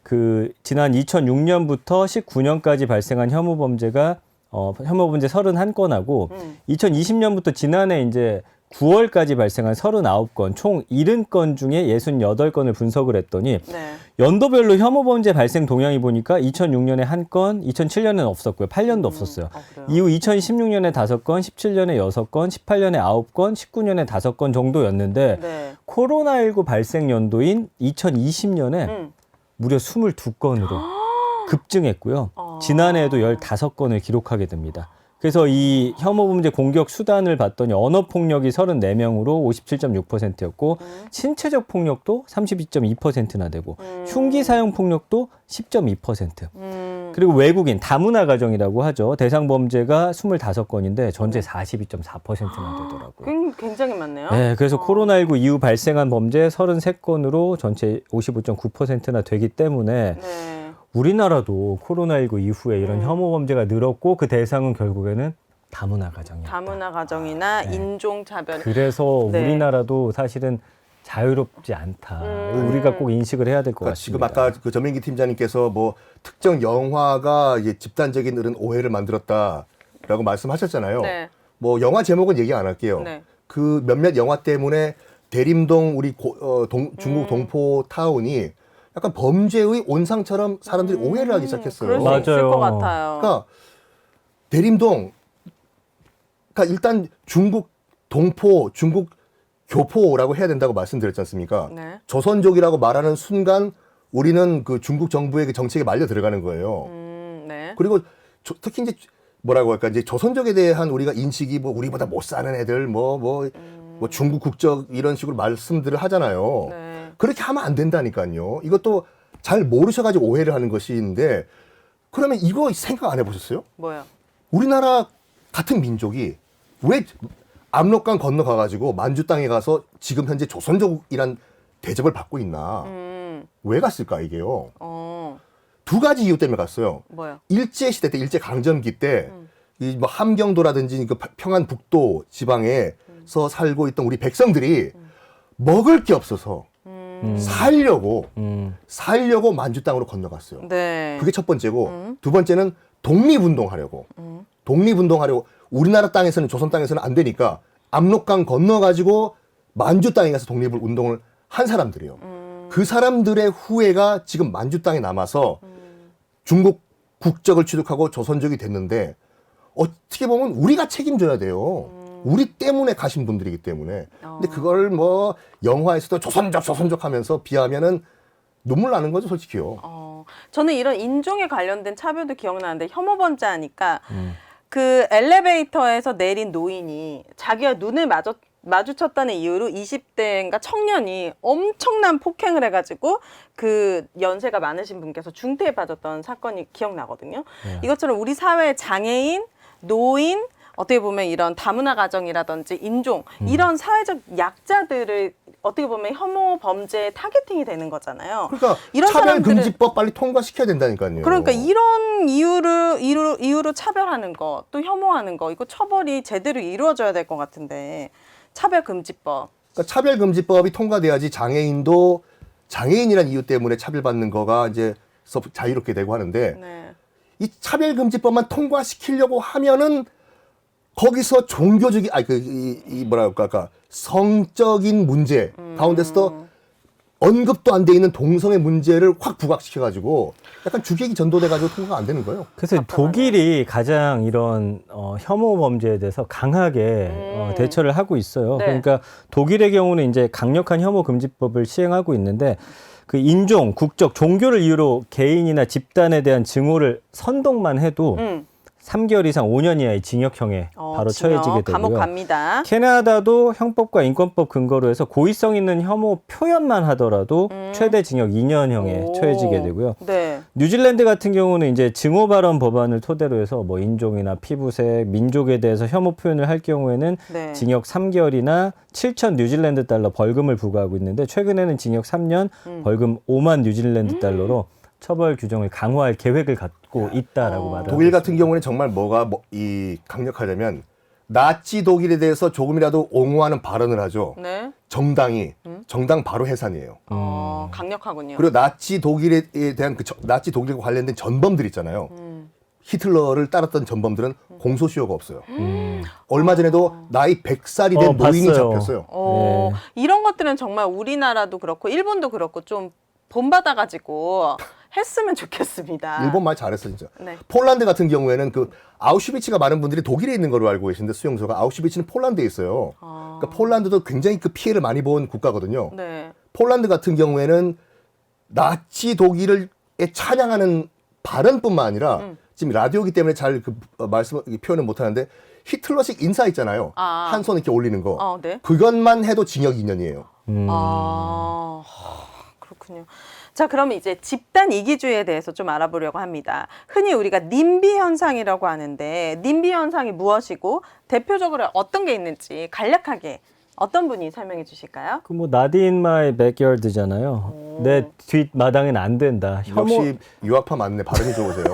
그 지난 2006년부터 19년까지 발생한 혐오 범죄가 혐오 범죄 31건하고 2020년부터 지난해 이제 9월까지 발생한 39건, 총 70건 중에 68건을 분석을 했더니 네. 연도별로 혐오 범죄 발생 동향이 보니까 2006년에 1건, 2007년에는 없었고요. 8년도 없었어요. 그래요? 이후 2016년에 5건, 17년에 6건, 18년에 9건, 19년에 5건 정도였는데 네. 코로나19 발생 연도인 2020년에 무려 22건으로 급증했고요. 지난해에도 15건을 기록하게 됩니다. 그래서 이 혐오 범죄 공격 수단을 봤더니 언어 폭력이 34명으로 57.6%였고 신체적 폭력도 32.2%나 되고 흉기 사용 폭력도 10.2%. 그리고 외국인 다문화 가정이라고 하죠. 대상 범죄가 25건인데 전체 42.4%나 되더라고요. 굉장히 많네요. 네, 그래서 코로나19 이후 발생한 범죄 33건으로 전체 55.9%나 되기 때문에 네. 우리나라도 코로나19 이후에 이런 혐오 범죄가 늘었고 그 대상은 결국에는 다문화 가정이었다. 다문화 가정이나 인종 차별. 그래서 네. 우리나라도 사실은 자유롭지 않다. 우리가 꼭 인식을 해야 될 것 그러니까 같습니다. 지금 아까 그 전민기 팀장님께서 뭐 특정 영화가 이제 집단적인 이런 오해를 만들었다라고 말씀하셨잖아요. 네. 뭐 영화 제목은 얘기 안 할게요. 네. 그 몇몇 영화 때문에 대림동 우리 중국 동포 타운이 약간 범죄의 온상처럼 사람들이 오해를 하기 시작했어요. 그럴 수 있을 맞아요. 것 같아요. 그러니까 대림동, 그러니까 일단 중국 동포, 중국 교포라고 해야 된다고 말씀드렸지 않습니까? 네. 조선족이라고 말하는 순간 우리는 그 중국 정부의 그 정책에 말려 들어가는 거예요. 네. 그리고 특히 이제 뭐라고 할까 이제 조선족에 대한 우리가 인식이 뭐 우리보다 못 사는 애들 뭐 중국 국적 이런 식으로 말씀들을 하잖아요. 네. 그렇게 하면 안 된다니까요. 이것도 잘 모르셔가지고 오해를 하는 것인데 그러면 이거 생각 안 해보셨어요? 뭐요? 우리나라 같은 민족이 왜 압록강 건너가가지고 만주 땅에 가서 지금 현재 조선족이란 대접을 받고 있나? 왜 갔을까 이게요? 두 가지 이유 때문에 갔어요. 뭐요? 일제 시대 때 일제 강점기 때 이 뭐 함경도라든지 그 평안 북도 지방에서 살고 있던 우리 백성들이 먹을 게 없어서 살려고 만주 땅으로 건너갔어요. 네. 그게 첫 번째고 두 번째는 독립운동하려고 우리나라 땅에서는 조선 땅에서는 안 되니까 압록강 건너가지고 만주 땅에 가서 독립을 운동을 한 사람들이에요. 그 사람들의 후예가 지금 만주 땅에 남아서 중국 국적을 취득하고 조선족이 됐는데 어떻게 보면 우리가 책임져야 돼요. 우리 때문에 가신 분들이기 때문에. 근데 그걸 뭐 영화에서도 조선족 하면서 비하면은 눈물 나는 거죠, 솔직히요. 저는 이런 인종에 관련된 차별도 기억나는데 혐오 번자하니까 그 엘리베이터에서 내린 노인이 자기가 눈을 마주쳤다는 이유로 20대인가 청년이 엄청난 폭행을 해가지고 그 연세가 많으신 분께서 중태에 빠졌던 사건이 기억나거든요. 이것처럼 우리 사회의 장애인, 노인, 어떻게 보면 이런 다문화 가정이라든지 인종 이런 사회적 약자들을 어떻게 보면 혐오 범죄의 타겟팅이 되는 거잖아요. 그러니까 이런 차별금지법 빨리 통과시켜야 된다니까요. 그러니까 이런 이유로 차별하는 거, 또 혐오하는 거, 이거 처벌이 제대로 이루어져야 될 것 같은데 차별금지법. 그러니까 차별금지법이 통과돼야지 장애인도 장애인이라는 이유 때문에 차별받는 거가 이제 자유롭게 되고 하는데 네. 이 차별금지법만 통과시키려고 하면은 거기서 종교적인 뭐랄까 아까 성적인 문제 가운데서도 언급도 안 돼 있는 동성애 문제를 확 부각시켜가지고 약간 주객이 전도돼가지고 통과가 안 되는 거예요. 그래서 독일이 가장 이런 혐오 범죄에 대해서 강하게 대처를 하고 있어요. 네. 그러니까 독일의 경우는 이제 강력한 혐오 금지법을 시행하고 있는데 그 인종, 국적, 종교를 이유로 개인이나 집단에 대한 증오를 선동만 해도 3개월 이상 5년 이하의 징역형에 바로 징역, 처해지게 되고요. 감옥 갑니다. 캐나다도 형법과 인권법 근거로 해서 고의성 있는 혐오 표현만 하더라도 최대 징역 2년형에 처해지게 되고요. 네. 뉴질랜드 같은 경우는 이제 증오 발언 법안을 토대로 해서 뭐 인종이나 피부색, 민족에 대해서 혐오 표현을 할 경우에는 네. 징역 3개월이나 7천 뉴질랜드 달러 벌금을 부과하고 있는데 최근에는 징역 3년, 벌금 5만 뉴질랜드 달러로 처벌 규정을 강화할 계획을 갖고 있다라고 말을 독일 하고 같은 경우는 정말 강력하냐면 나치 독일에 대해서 조금이라도 옹호하는 발언을 하죠. 네. 정당 바로 해산이에요. 강력하군요. 그리고 나치 독일에 대한 나치 독일과 관련된 전범들 있잖아요. 히틀러를 따랐던 전범들은 공소시효가 없어요. 얼마 전에도 나이 100살이 된 노인이 봤어요. 잡혔어요. 네. 이런 것들은 정말 우리나라도 그렇고 일본도 그렇고 좀 본받아가지고 했으면 좋겠습니다. 일본 말 잘했어 진짜. 네. 폴란드 같은 경우에는 그 아우슈비츠가 많은 분들이 독일에 있는 걸로 알고 계신데 수용소가 아우슈비츠는 폴란드에 있어요. 그러니까 폴란드도 굉장히 그 피해를 많이 본 국가거든요. 네. 폴란드 같은 경우에는 나치 독일을 찬양하는 발언뿐만 아니라 지금 라디오기 때문에 잘 그 표현을 못 하는데 히틀러식 인사 있잖아요. 한 손 이렇게 올리는 거. 네. 그것만 해도 징역 2년이에요. 그렇군요. 자, 그러면 이제 집단 이기주의에 대해서 좀 알아보려고 합니다. 흔히 우리가 님비 현상이라고 하는데 님비 현상이 무엇이고 대표적으로 어떤 게 있는지 간략하게 어떤 분이 설명해 주실까요? 그 뭐 Not in my backyard잖아요. 내 뒷마당엔 안 된다. 역시 유학파 맞네. 발음이 좋으세요.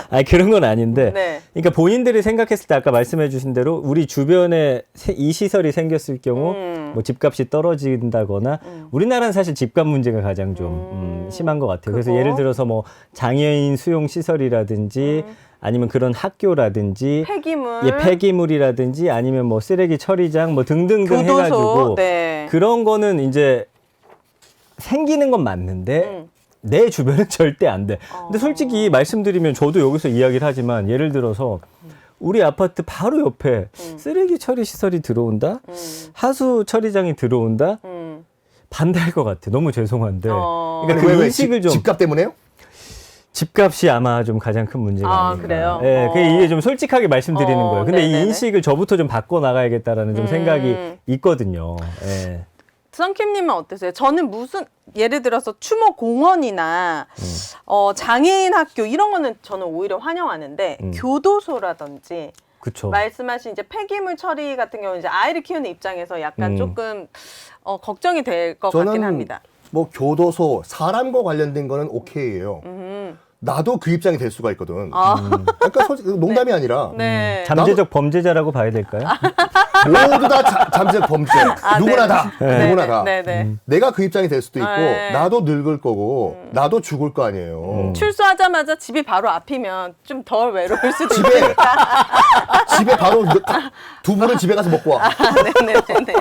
아니 그런 건 아닌데. 네. 그러니까 본인들이 생각했을 때 아까 말씀해 주신 대로 우리 주변에 이 시설이 생겼을 경우 뭐 집값이 떨어진다거나 우리나라는 사실 집값 문제가 가장 좀 심한 것 같아요. 그래서 그거? 예를 들어서 뭐 장애인 수용 시설이라든지 아니면 그런 학교라든지 폐기물, 폐기물이라든지 아니면 뭐 쓰레기 처리장 뭐 등등등 교도소, 해가지고 네. 그런 거는 이제 생기는 건 맞는데 내 주변은 절대 안 돼. 근데 솔직히 말씀드리면 저도 여기서 이야기를 하지만 예를 들어서 우리 아파트 바로 옆에 쓰레기 처리 시설이 들어온다? 하수 처리장이 들어온다? 반대할 것 같아. 너무 죄송한데. 그러니까 그 인식을 좀 집값 때문에요? 집값이 아마 좀 가장 큰 문제가 아닌가. 그래요? 예, 이게 좀 솔직하게 말씀드리는 거예요. 근데 네네네. 이 인식을 저부터 좀 바꿔 나가야겠다라는 좀 생각이 있거든요. 예. 선킴님은 어떠세요? 저는 예를 들어서 추모 공원이나 장애인 학교 이런 거는 저는 오히려 환영하는데 교도소라든지 그쵸. 말씀하신 이제 폐기물 처리 같은 경우는 이제 아이를 키우는 입장에서 약간 조금 걱정이 될 것 같긴 합니다. 뭐 교도소 사람과 관련된 거는 오케이예요. 나도 그 입장이 될 수가 있거든. 그러니까 솔직히 농담이 아니라 네. 잠재적 범죄자라고 봐야 될까요? 모두 다 잠재적 범죄. 누구나 다. 누구나 다. 네네. 내가 그 입장이 될 수도 있고 네. 나도 늙을 거고 나도 죽을 거 아니에요. 출소하자마자 집이 바로 앞이면 좀 덜 외로울 수도 집에 있으니까. 집에 바로 두부를 집에 가서 먹고 와. 네네네.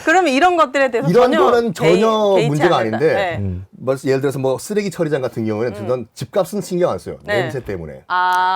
그러면 이런 것들에 대해서 이런 거는 전혀 개의치 문제가 않는다. 아닌데 네. 뭐 예를 들어서 뭐 쓰레기 처리장 같은 경우에는 전 집값은 신경 안 써요. 네. 냄새 때문에.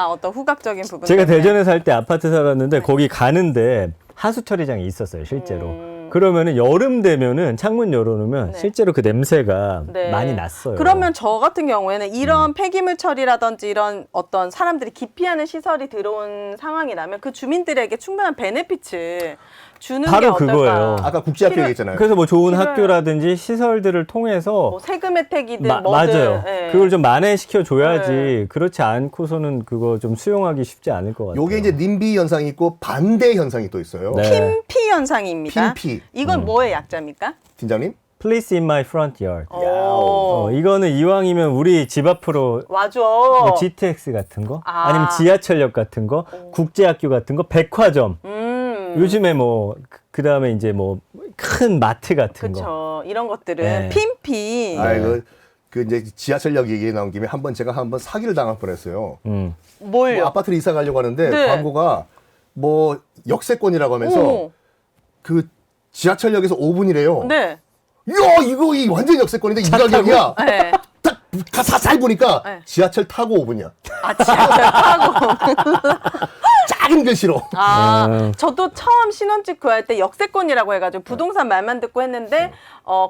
어떤 후각적인 부분. 제가 때문에. 대전에 살 때 아파트 살았는데 거기 가는데 하수 처리장이 있었어요, 실제로. 그러면은 여름 되면은 창문 열어놓으면 네. 실제로 그 냄새가 네. 많이 났어요. 그러면 저 같은 경우에는 이런 폐기물 처리라든지 이런 어떤 사람들이 기피하는 시설이 들어온 상황이 나면 그 주민들에게 충분한 베네핏을 주는 바로 게 어떨까. 그거예요. 아까 국제학교 필요- 얘기했잖아요. 그래서 뭐 좋은 필요해요. 학교라든지 시설들을 통해서 뭐 세금 혜택이든 뭐든. 맞아요. 예. 그걸 좀 만회시켜 줘야지. 네. 그렇지 않고서는 그거 좀 수용하기 쉽지 않을 것 같아요. 요게 이제 님비 현상이 있고 반대 현상이 또 있어요. 네. 핀피 현상입니다. 핀피. 이건 뭐의 약자입니까? 팀장님? Please in my front yard. 오. 이거는 이왕이면 우리 집 앞으로 맞아. 뭐 GTX 같은 거, 아니면 지하철역 같은 거, 국제학교 같은 거, 백화점. 요즘에 뭐 그다음에 이제 뭐 큰 마트 같은 거. 그렇죠. 이런 것들은 네. 핀피. 아이고 그 이제 지하철역 얘기 나온 김에 제가 한번 사기를 당할 뻔했어요. 뭘요? 뭐 아파트를 이사 가려고 하는데 네. 광고가 뭐 역세권이라고 하면서 오. 그 지하철역에서 5분이래요. 네. 야 이거 완전 역세권인데 이 가격이야. 네. 딱 자세히 보니까 네. 지하철 타고 5분이야. 지하철 타고. 작은 글씨로. 저도 처음 신혼집 구할 때 역세권이라고 해가지고 부동산 말만 듣고 했는데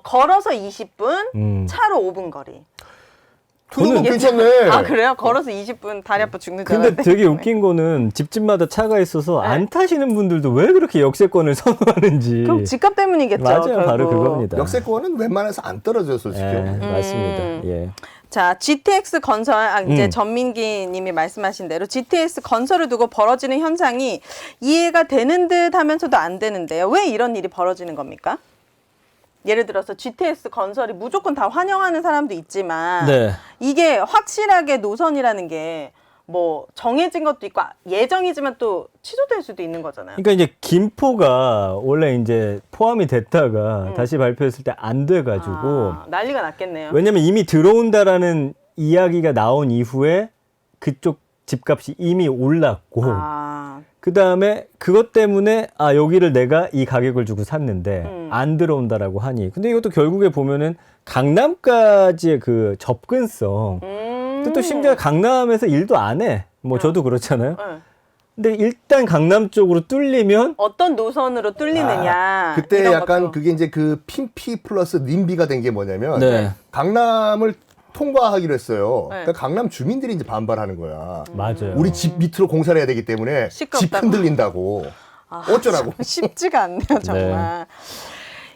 걸어서 20분, 차로 5분 거리. 그거 괜찮네. 그래요? 걸어서 20분 다리 아파 죽는 줄 근데 알았는데. 되게 웃긴 거는 집집마다 차가 있어서 네. 안 타시는 분들도 왜 그렇게 역세권을 선호하는지. 그럼 집값 때문이겠죠. 맞아요, 결국. 바로 그겁니다. 역세권은 웬만해서 안 떨어져요, 솔직히. 맞습니다. 예. 자, GTX 건설, 이제 전민기 님이 말씀하신 대로 GTX 건설을 두고 벌어지는 현상이 이해가 되는 듯 하면서도 안 되는데요. 왜 이런 일이 벌어지는 겁니까? 예를 들어서 GTX 건설이 무조건 다 환영하는 사람도 있지만 네. 이게 확실하게 노선이라는 게 뭐 정해진 것도 있고 예정이지만 또 취소될 수도 있는 거잖아요. 그러니까 이제 김포가 원래 이제 포함이 됐다가 다시 발표했을 때 안 돼가지고 난리가 났겠네요. 왜냐면 이미 들어온다라는 이야기가 나온 이후에 그쪽 집값이 이미 올랐고 그 다음에 그것 때문에 여기를 내가 이 가격을 주고 샀는데 안 들어온다라고 하니 근데 이것도 결국에 보면은 강남까지의 그 접근성 또 심지어 강남에서 일도 안 해. 뭐 저도 그렇잖아요. 근데 일단 강남 쪽으로 뚫리면 어떤 노선으로 뚫리느냐. 그때 이런 약간 것도. 그게 이제 그 핀피 플러스 님비가 된 게 뭐냐면 네. 강남을 통과하기로 했어요. 네. 그러니까 강남 주민들이 이제 반발하는 거야. 맞아요. 우리 집 밑으로 공사를 해야 되기 때문에 집 시끄럽다고. 흔들린다고. 어쩌라고. 쉽지가 않네요, 정말.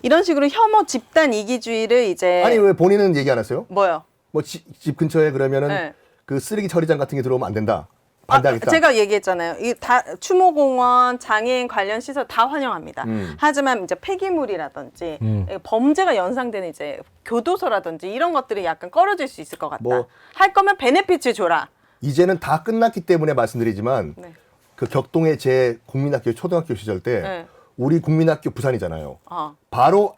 이런 식으로 혐오 집단 이기주의를 이제 아니 왜 본인은 얘기 안 했어요? 뭐요? 뭐 집 근처에 그러면은 네. 그 쓰레기 처리장 같은 게 들어오면 안 된다. 반대하겠다. 제가 얘기했잖아요. 이 다 추모공원, 장애인 관련 시설 다 환영합니다. 하지만 이제 폐기물이라든지 범죄가 연상되는 이제 교도소라든지 이런 것들이 약간 꺼려질 수 있을 것 같다. 뭐 할 거면 베네핏을 줘라. 이제는 다 끝났기 때문에 말씀드리지만 네. 그 격동의 제 국민학교 초등학교 시절 때 네. 우리 국민학교 부산이잖아요. 어. 바로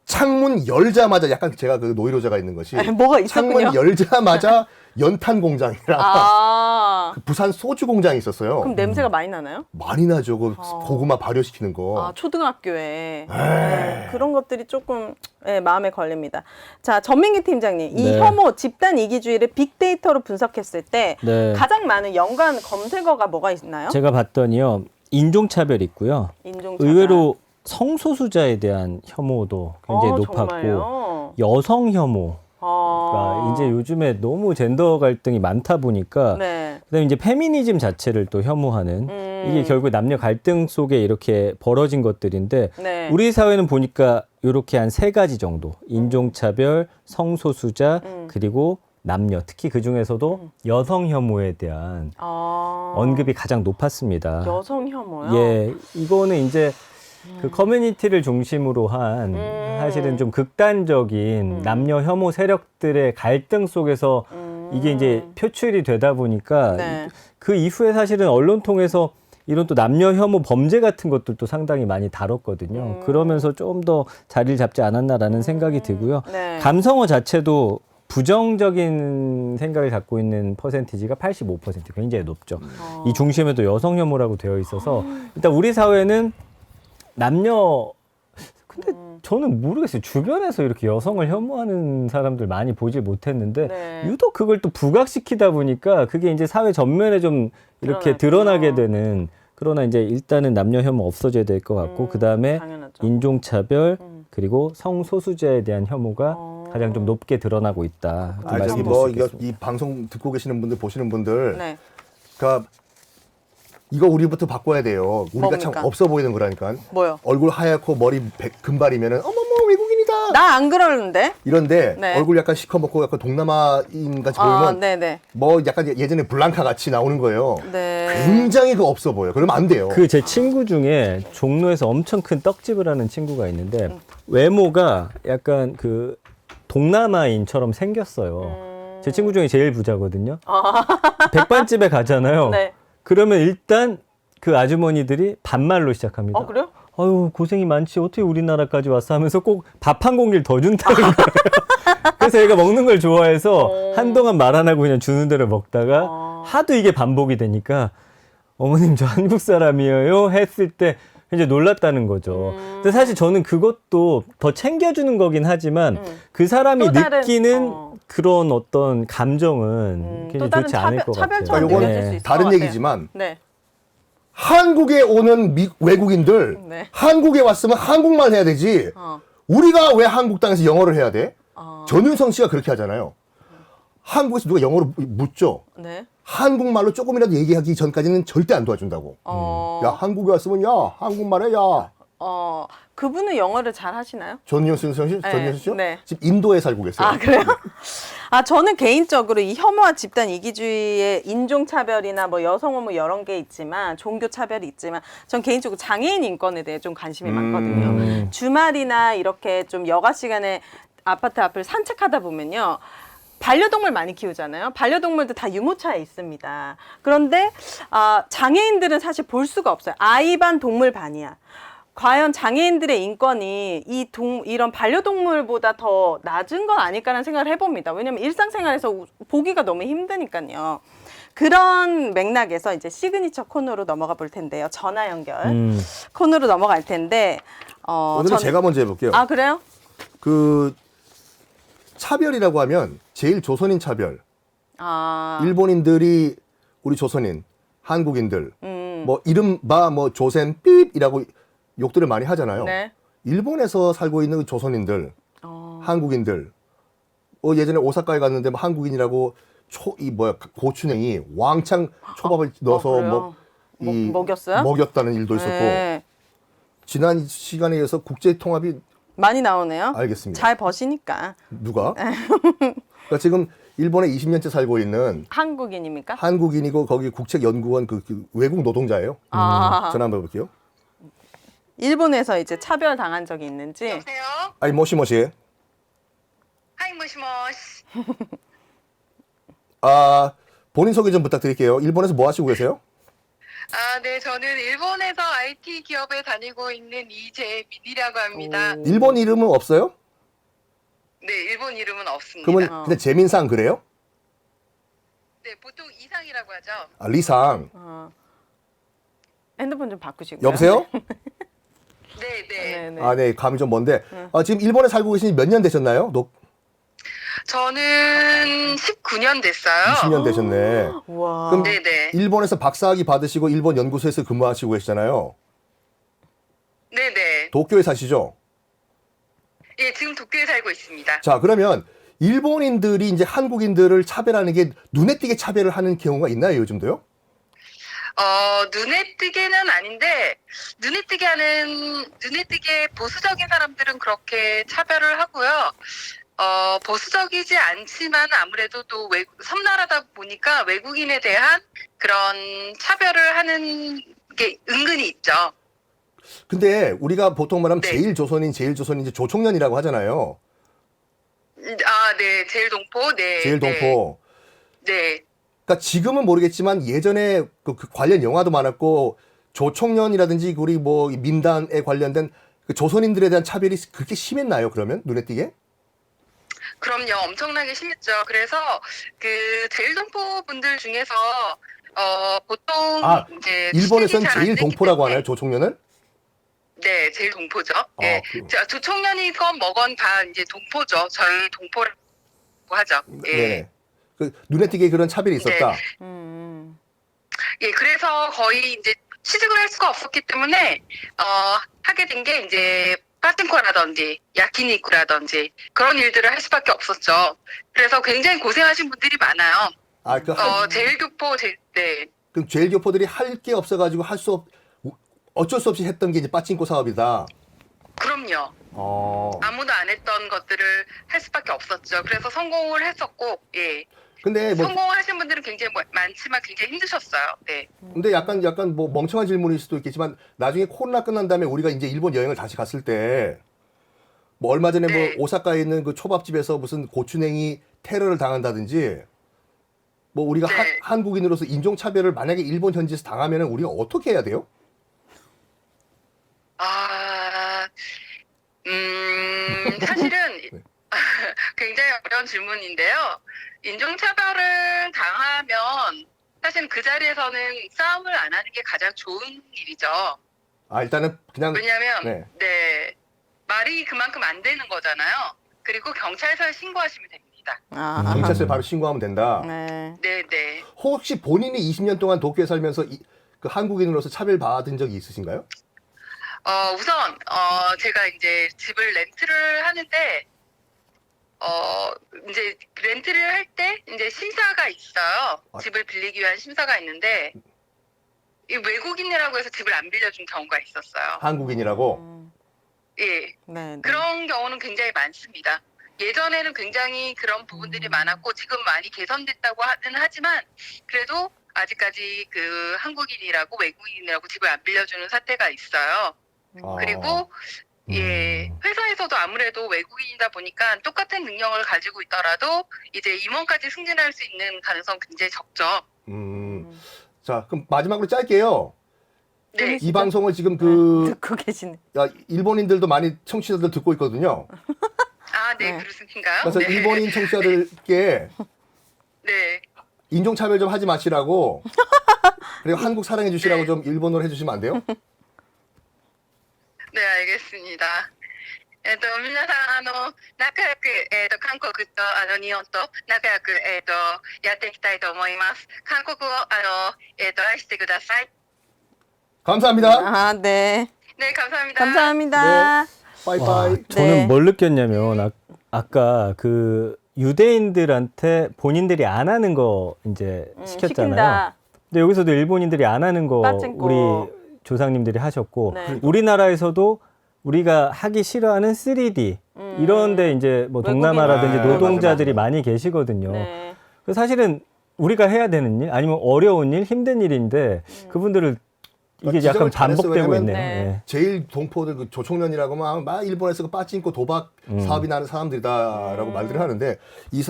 창문 열자마자 약간 제가 그 노이로제가 있는 것이 아니, 뭐가 있었군요. 창문 열자마자 연탄 공장이랑 아, 그 부산 소주 공장이 있었어요. 그럼 냄새가 많이 나나요? 많이 나죠. 그 고구마 발효시키는 거. 아, 초등학교에 그런 것들이 조금 마음에 걸립니다. 자, 전민기 팀장님, 이 네. 혐오 집단 이기주의를 빅데이터로 분석했을 때 네. 가장 많은 연관 검색어가 뭐가 있나요? 제가 봤더니요. 인종차별 있고요. 인종차별. 의외로 성소수자에 대한 혐오도 굉장히 높았고 정말요? 여성 혐오가 아, 이제 요즘에 너무 젠더 갈등이 많다 보니까 네. 그다음에 이제 페미니즘 자체를 또 혐오하는 이게 결국 남녀 갈등 속에 이렇게 벌어진 것들인데 네. 우리 사회는 보니까 이렇게 한 3가지 정도 인종차별, 성소수자 그리고 남녀 특히 그 중에서도 여성 혐오에 대한 언급이 가장 높았습니다. 여성 혐오요? 예, 이거는 이제 그 커뮤니티를 중심으로 한 사실은 좀 극단적인 남녀 혐오 세력들의 갈등 속에서 이게 이제 표출이 되다 보니까 네. 그 이후에 사실은 언론 통해서 이런 또 남녀 혐오 범죄 같은 것들도 상당히 많이 다뤘거든요. 그러면서 좀 더 자리를 잡지 않았나라는 생각이 들고요. 네. 감성어 자체도 부정적인 생각을 갖고 있는 퍼센티지가 85% 굉장히 높죠. 이 중심에도 여성 혐오라고 되어 있어서 일단 우리 사회는 남녀 근데 저는 모르겠어요. 주변에서 이렇게 여성을 혐오하는 사람들 많이 보질 못했는데 네. 유독 그걸 또 부각시키다 보니까 그게 이제 사회 전면에 좀 이렇게 드러났구나. 드러나게 되는 그러나 이제 일단은 남녀 혐오 없어져야 될 것 같고 그다음에 당연하죠. 인종차별 그리고 성소수자에 대한 혐오가 가장 좀 높게 드러나고 있다. 이렇게 저기 말씀드릴 뭐 수 이거 있겠습니다. 이 방송 듣고 계시는 분들 보시는 분들 네. 그러니까 이거 우리부터 바꿔야 돼요. 우리가 참 뭡니까? 없어 보이는 거라니까. 뭐요? 얼굴 하얗고 머리 금발이면은 어머머 외국인이다. 나 안 그러는데? 이런데 네. 얼굴 약간 시커멓고 약간 동남아인 같이 보이면 네네. 뭐 약간 예전에 블랑카 같이 나오는 거예요. 네. 굉장히 그 없어 보여. 그러면 안 돼요. 그 제 친구 중에 종로에서 엄청 큰 떡집을 하는 친구가 있는데 외모가 약간 그 동남아인처럼 생겼어요. 제 친구 중에 제일 부자거든요. 백반집에 가잖아요. 네. 그러면 일단 그 아주머니들이 반말로 시작합니다. 그래요? 아유 고생이 많지 어떻게 우리나라까지 왔어 하면서 꼭 밥 한 공기를 더 준다는 거예요. 그래서 얘가 먹는 걸 좋아해서 한동안 말 안 하고 그냥 주는 대로 먹다가 하도 이게 반복이 되니까 어머님 저 한국 사람이에요 했을 때 이제 놀랐다는 거죠. 근데 사실 저는 그것도 더 챙겨주는 거긴 하지만 그 사람이 또 다른, 느끼는 그런 어떤 감정은 또 굉장히 다른 좋지 않을 것 차별처럼 같아요. 느껴질 수 있을 다른 것 같아요. 얘기지만 네. 한국에 오는 외국인들 네. 한국에 왔으면 한국말 해야 되지. 우리가 왜 한국 땅에서 영어를 해야 돼? 전윤성 씨가 그렇게 하잖아요. 한국에서 누가 영어로 묻죠. 네. 한국말로 조금이라도 얘기하기 전까지는 절대 안 도와준다고. 야 한국에 왔으면 야 한국말해 야. 그분은 영어를 잘 하시나요? 전윤성 씨, 전윤성 씨요? 네. 지금 인도에 살고 계세요. 그래요? 저는 개인적으로 이 혐오와 집단 이기주의의 인종차별이나 뭐 여성 혐오 여러 개 있지만 종교차별이 있지만 전 개인적으로 장애인 인권에 대해 좀 관심이 많거든요. 주말이나 이렇게 좀 여가 시간에 아파트 앞을 산책하다 보면요. 반려동물 많이 키우잖아요. 반려동물도 다 유모차에 있습니다. 그런데 장애인들은 사실 볼 수가 없어요. 아이 반 동물 반이야. 과연 장애인들의 인권이 이런 반려동물보다 더 낮은 건 아닐까라는 생각을 해봅니다. 왜냐면 일상생활에서 보기가 너무 힘드니까요. 그런 맥락에서 이제 시그니처 코너로 넘어가 볼 텐데요. 전화 연결 코너로 넘어갈 텐데 오늘은 제가 먼저 해볼게요. 그래요? 그 차별이라고 하면 제일 조선인 차별. 일본인들이 우리 조선인, 한국인들 뭐 이른바 뭐 조센 삐이라고 욕들을 많이 하잖아요. 네. 일본에서 살고 있는 조선인들, 한국인들. 예전에 오사카에 갔는데 뭐 한국인이라고 고추냉이 왕창 초밥을 넣어서 그래요? 먹였어요? 먹였다는 일도 있었고. 네. 지난 시간에 의해서 국제 통합이 많이 나오네요. 알겠습니다. 잘 버시니까. 누가? 그러니까 지금 일본에 20년째 살고 있는 한국인입니까? 한국인이고 거기 국책연구원 그 외국 노동자예요. 전화 한번 해볼게요. 일본에서 이제 차별 당한 적이 있는지. 여보세요? 아이 모시모시. 하이 모시모시. 본인 소개 좀 부탁드릴게요. 일본에서 뭐 하시고 계세요? 아, 네, 저는 일본에서 IT 기업에 다니고 있는 이재민이라고 합니다. 일본 이름은 없어요? 네, 일본 이름은 없습니다. 그러면 그냥 재민상 그래요? 네, 보통 이상이라고 하죠. 아, 리상. 핸드폰 좀 바꾸시고요. 여보세요? 네, 네. 네네. 아, 네. 감이 좀 먼데. 지금 일본에 살고 계신 지 몇 년 되셨나요? 저는 19년 됐어요. 20년 되셨네. 우와. 그럼 네, 네. 일본에서 박사학위 받으시고 일본 연구소에서 근무하시고 계시잖아요. 네, 네. 도쿄에 사시죠? 예, 지금 도쿄에 살고 있습니다. 자, 그러면 일본인들이 이제 한국인들을 차별하는 게 눈에 띄게 차별을 하는 경우가 있나요, 요즘도요? 눈에 띄게는 아닌데, 눈에 띄게 보수적인 사람들은 그렇게 차별을 하고요. 보수적이지 않지만 아무래도 또 섬나라다 보니까 외국인에 대한 그런 차별을 하는 게 은근히 있죠. 근데 우리가 보통 말하면 네. 제일 조선인 이제 조총련이라고 하잖아요. 아, 네. 제일동포, 네. 제일동포. 네. 그러니까 지금은 모르겠지만 예전에 그 관련 영화도 많았고 조총련이라든지 우리 뭐 민단에 관련된 그 조선인들에 대한 차별이 그렇게 심했나요? 그러면 눈에 띄게? 그럼요. 엄청나게 심했죠. 그래서 그 제일동포 분들 중에서 보통 아, 이제 일본에선 취직이 잘안 되기 제일동포라고 때문에 하나요? 조총련은? 네, 제일동포죠. 예. 자, 조총련이건 뭐건 다 이제 동포죠. 저희 동포라고 하죠. 예. 네네. 그 눈에 띄게 그런 차별이 있었다. 예, 그래서 거의 이제 취직을 할 수가 없었기 때문에 하게 된 게 이제 빠띵코라든지 야키니쿠라든지 그런 일들을 할 수밖에 없었죠. 그래서 굉장히 고생하신 분들이 많아요. 아, 그 네. 그럼 제일교포들이 할 게 없어가지고 어쩔 수 없이 했던 게 이제 빠찡코 사업이다. 그럼요. 아무도 안 했던 것들을 할 수밖에 없었죠. 그래서 성공을 했었고, 예. 근데 뭐 성공하신 분들은 굉장히 많지만 굉장히 힘드셨어요. 네. 근데 약간 뭐 멍청한 질문일 수도 있겠지만 나중에 코로나 끝난 다음에 우리가 이제 일본 여행을 다시 갔을 때 뭐 얼마 전에 네. 뭐 오사카에 있는 그 초밥집에서 무슨 고추냉이 테러를 당한다든지 뭐 우리가 네. 한국인으로서 인종차별을 만약에 일본 현지에서 당하면은 우리가 어떻게 해야 돼요? 사실은 네. 굉장히 어려운 질문인데요. 인종차별을 당하면 사실 그 자리에서는 싸움을 안 하는 게 가장 좋은 일이죠. 아, 일단은 그냥 왜냐하면 네. 네, 말이 그만큼 안 되는 거잖아요. 그리고 경찰서에 신고하시면 됩니다. 경찰서에 바로 신고하면 된다. 네. 네, 네. 혹시 본인이 20년 동안 도쿄에 살면서 그 한국인으로서 차별받은 적이 있으신가요? 우선 제가 이제 집을 렌트를 하는데 이제 렌트를 할 때 이제 심사가 있어요. 아. 집을 빌리기 위한 심사가 있는데 이 외국인이라고 해서 집을 안 빌려준 경우가 있었어요. 한국인이라고? 예. 네. 그런 경우는 굉장히 많습니다. 예전에는 굉장히 그런 부분들이 많았고 지금 많이 개선됐다고 하는 하지만 그래도 아직까지 그 한국인이라고 외국인이라고 집을 안 빌려주는 사태가 있어요. 아. 그리고 예, 회사에서도 아무래도 외국인이다 보니까 똑같은 능력을 가지고 있더라도 이제 임원까지 승진할 수 있는 가능성 굉장히 적죠. 자, 그럼 마지막으로 짧게요. 네. 이 방송을 지금 그 듣고 계시네. 일본인들도 많이 청취자들 듣고 있거든요. 아, 네, 네. 그렇습니까? 그래서 네. 일본인 청취자들께 네. 인종차별 좀 하지 마시라고 그리고 한국 사랑해 주시라고 좀 일본어로 해주시면 안 돼요? 네, 알겠습니다. 皆さん、仲良く、韓国と、日本と仲良く、やっていきたいと思います。韓国を、愛してください。 감사합니다. 네. 네, 감사합니다. 감사합니다. 빠이빠이. 저는 네. 뭘 느꼈냐면 아까 그 유대인들한테 본인들이 안 하는 거 이제 시켰잖아요. 시킨다. 근데 여기서도 일본인들이 안 하는 거 빠찡코. 우리 조상님들이 하셨고 네. 우리나라에서도 우리가 하기 싫어하는 3D 이런데 이제 뭐 동남아라든지 외국인. 노동자들이 맞아. 많이 계시거든요. 네. 그래서 사실은 우리가 해야 되는 일 아니면 어려운 일, 힘든 일인데 그분들을 이게 지적을 약간 잘했어. 반복되고 왜냐면 있네요. 네. 예. 제일 동포들 그 조총련이라고 막 일본에서 그 빠찡코 도박 사업이 나는 사람들이다라고 말들을 하는데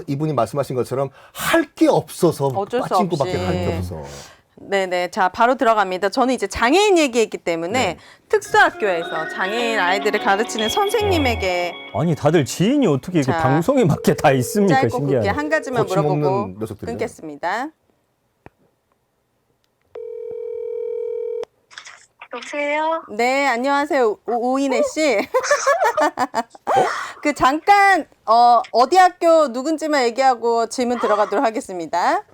이분이 말씀하신 것처럼 할 게 없어서 어쩔 수 빠찡코밖에 없이. 할 게 없어서. 네네. 자, 바로 들어갑니다. 저는 이제 장애인 얘기했기 때문에 네. 특수학교에서 장애인 아이들을 가르치는 선생님에게 아니 다들 지인이 어떻게 그 자, 방송에 맞게 다 있습니까? 짧고 굵게 신기하네. 한 가지만 거침없는 물어보고 녀석들이네. 끊겠습니다. 여보세요? 네, 안녕하세요. 오인혜 씨. 그 잠깐 어디 학교 누군지만 얘기하고 질문 들어가도록 하겠습니다.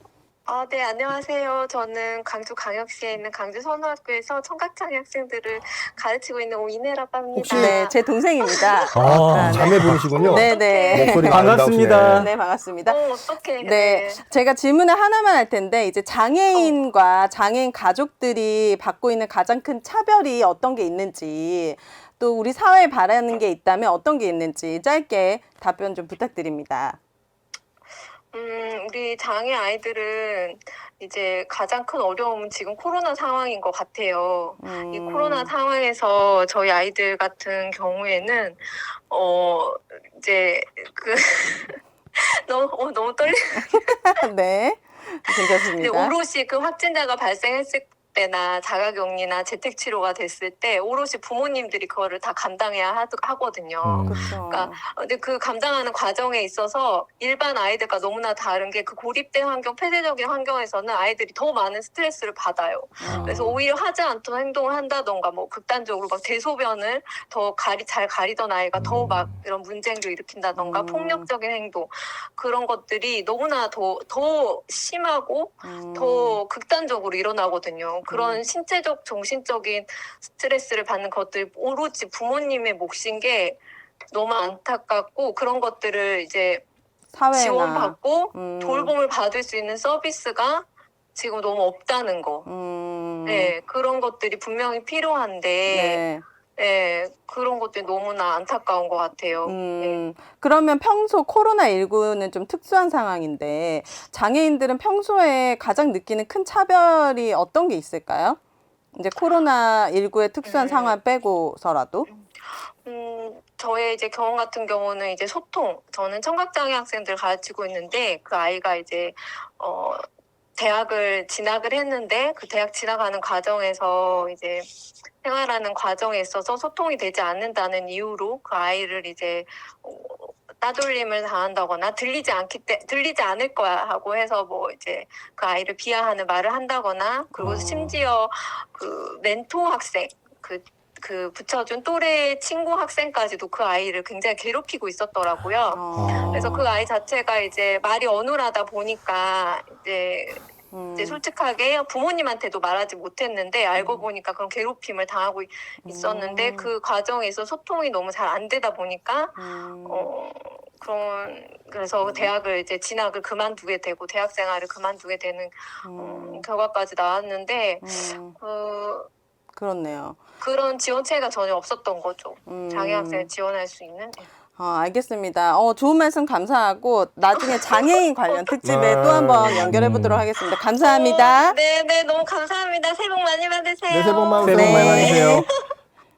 네, 안녕하세요. 저는 광주광역시에 있는 광주선호학교에서 청각장애 학생들을 가르치고 있는 오인혜라고 합니다. 혹시- 네, 제 동생입니다. 아, 자매분이시군요. 네, 네. 목소리가 반갑습니다. 아름다우시네. 네, 반갑습니다. 어떡해. 네, 제가 질문을 하나만 할 텐데 이제 장애인과 장애인 가족들이 받고 있는 가장 큰 차별이 어떤 게 있는지 또 우리 사회에 바라는 게 있다면 어떤 게 있는지 짧게 답변 좀 부탁드립니다. 우리 장애 아이들은 이제 가장 큰 어려움은 지금 코로나 상황인 것 같아요. 이 코로나 상황에서 저희 아이들 같은 경우에는 이제 너무 떨리. 네, 근데 괜찮습니다. 오롯이 그 확진자가 발생했을 때나 자가격리나 재택치료가 됐을 때 오롯이 부모님들이 그거를 다 감당해야 하거든요. 그렇죠. 그러니까 근데 그 감당하는 과정에 있어서 일반 아이들과 너무나 다른 게 그 고립된 환경, 폐쇄적인 환경에서는 아이들이 더 많은 스트레스를 받아요. 그래서 오히려 하지 않던 행동을 한다던가 뭐 극단적으로 막 대소변을 더 잘 가리던 아이가 더 막 이런 문제행동 일으킨다던가 폭력적인 행동 그런 것들이 너무나 더 심하고 더 극단적으로 일어나거든요. 그런 신체적, 정신적인 스트레스를 받는 것들이 오로지 부모님의 몫인 게 너무 안타깝고 그런 것들을 이제 사회나 지원받고 돌봄을 받을 수 있는 서비스가 지금 너무 없다는 거. 네, 그런 것들이 분명히 필요한데 네. 네, 그런 것들이 너무나 안타까운 것 같아요. 네. 그러면 평소 코로나19는 좀 특수한 상황인데 장애인들은 평소에 가장 느끼는 큰 차별이 어떤 게 있을까요? 이제 코로나19의 특수한 상황 빼고서라도. 저의 이제 경험 같은 경우는 이제 소통. 저는 청각장애 학생들 가르치고 있는데 그 아이가 이제 대학을 진학을 했는데 그 대학 진학하는 과정에서 이제 생활하는 과정에 있어서 소통이 되지 않는다는 이유로 그 아이를 이제 따돌림을 당한다거나 들리지 않을 거야 하고 해서 뭐 이제 그 아이를 비하하는 말을 한다거나 그리고 심지어 그 멘토 학생 그 붙여준 또래 친구 학생까지도 그 아이를 굉장히 괴롭히고 있었더라고요. 그래서 그 아이 자체가 이제 말이 어눌하다 보니까 이제 솔직하게 부모님한테도 말하지 못했는데 알고 보니까 그런 괴롭힘을 당하고 있었는데 그 과정에서 소통이 너무 잘 안 되다 보니까 그래서 대학을 이제 진학을 그만두게 되고 대학 생활을 그만두게 되는 결과까지 나왔는데 그렇네요. 그런 지원체가 전혀 없었던 거죠. 장애 학생을 지원할 수 있는. 알겠습니다. 좋은 말씀 감사하고 나중에 장애인 관련 특집에 또 한번 연결해 보도록 하겠습니다. 감사합니다. 네, 너무 감사합니다. 새해 복 많이 받으세요. 네, 새해 복 많이 새해 복 많이 받으세요.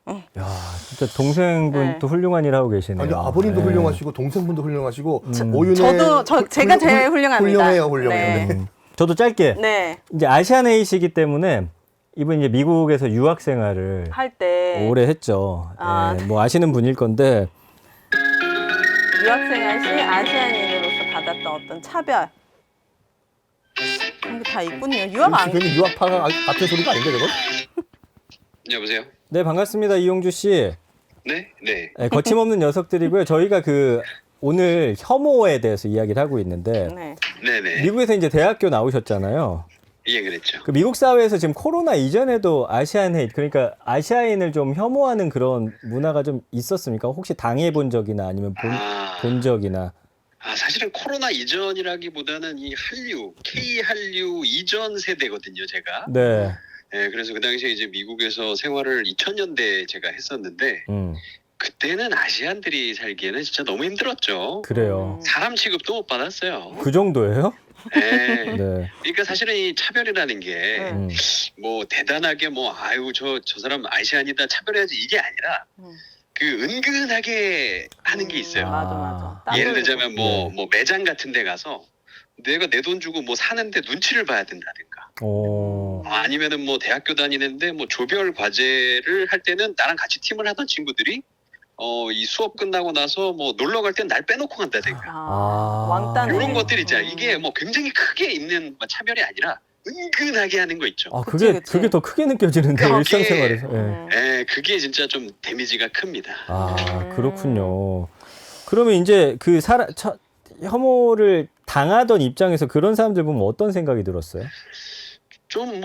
네. 야, 진짜 동생분도 훌륭한 일 하고 계시네요. 아니, 아버님도 네. 훌륭하시고 동생분도 훌륭하시고 오윤혜 제가 제일 훌륭합니다. 훌륭해요. 네. 저도 짧게 네. 이제 아시아네이시기 때문에 이분 이제 미국에서 유학 생활을 할 때 오래 했죠. 뭐 아시는 분일 건데 유학생활 시 아시아인으로서 받았던 어떤 차별 그런 게 다 있군요. 유학 안 괜히 유학파가 같은 소리가 아닌데 저건? 여보세요? 네, 반갑습니다. 이용주 씨. 네? 네. 네, 거침없는 녀석들이고요. 저희가 오늘 혐오에 대해서 이야기를 하고 있는데 네. 네네. 미국에서 이제 대학교 나오셨잖아요. 예, 그랬죠. 그 미국 사회에서 지금 코로나 이전에도 아시안 헤이트, 그러니까 아시아인을 좀 혐오하는 그런 문화가 좀 있었습니까? 혹시 당해본 적이나 아니면 본 적이나? 사실은 코로나 이전이라기보다는 이 K-한류 이전 세대거든요, 제가. 네. 네, 그래서 그 당시에 이제 미국에서 생활을 2000년대에 제가 했었는데, 그때는 아시안들이 살기에는 진짜 너무 힘들었죠. 그래요. 사람 취급도 못 받았어요. 그 정도예요? 네. 네. 그러니까 사실은 이 차별이라는 게 뭐 대단하게 뭐 아유 저 사람 아시안이다 차별해야지 이게 아니라 그 은근하게 하는 게 있어요. 맞아. 예를 들자면 뭐 매장 같은 데 가서 내가 내 돈 주고 뭐 사는데 눈치를 봐야 된다든가. 아니면은 뭐 대학교 다니는데 뭐 조별 과제를 할 때는 나랑 같이 팀을 하던 친구들이 이 수업 끝나고 나서 뭐 놀러 갈 땐 날 빼놓고 간다든가. 왕따. 이런 것들이 있잖아요. 이게 뭐 굉장히 크게 있는 차별이 아니라 은근하게 하는 거 있죠. 그게 더 크게 느껴지는데요, 일상생활에서. 네, 그게 진짜 좀 데미지가 큽니다. 그렇군요. 그러면 이제 그 혐오를 당하던 입장에서 그런 사람들 보면 어떤 생각이 들었어요? 좀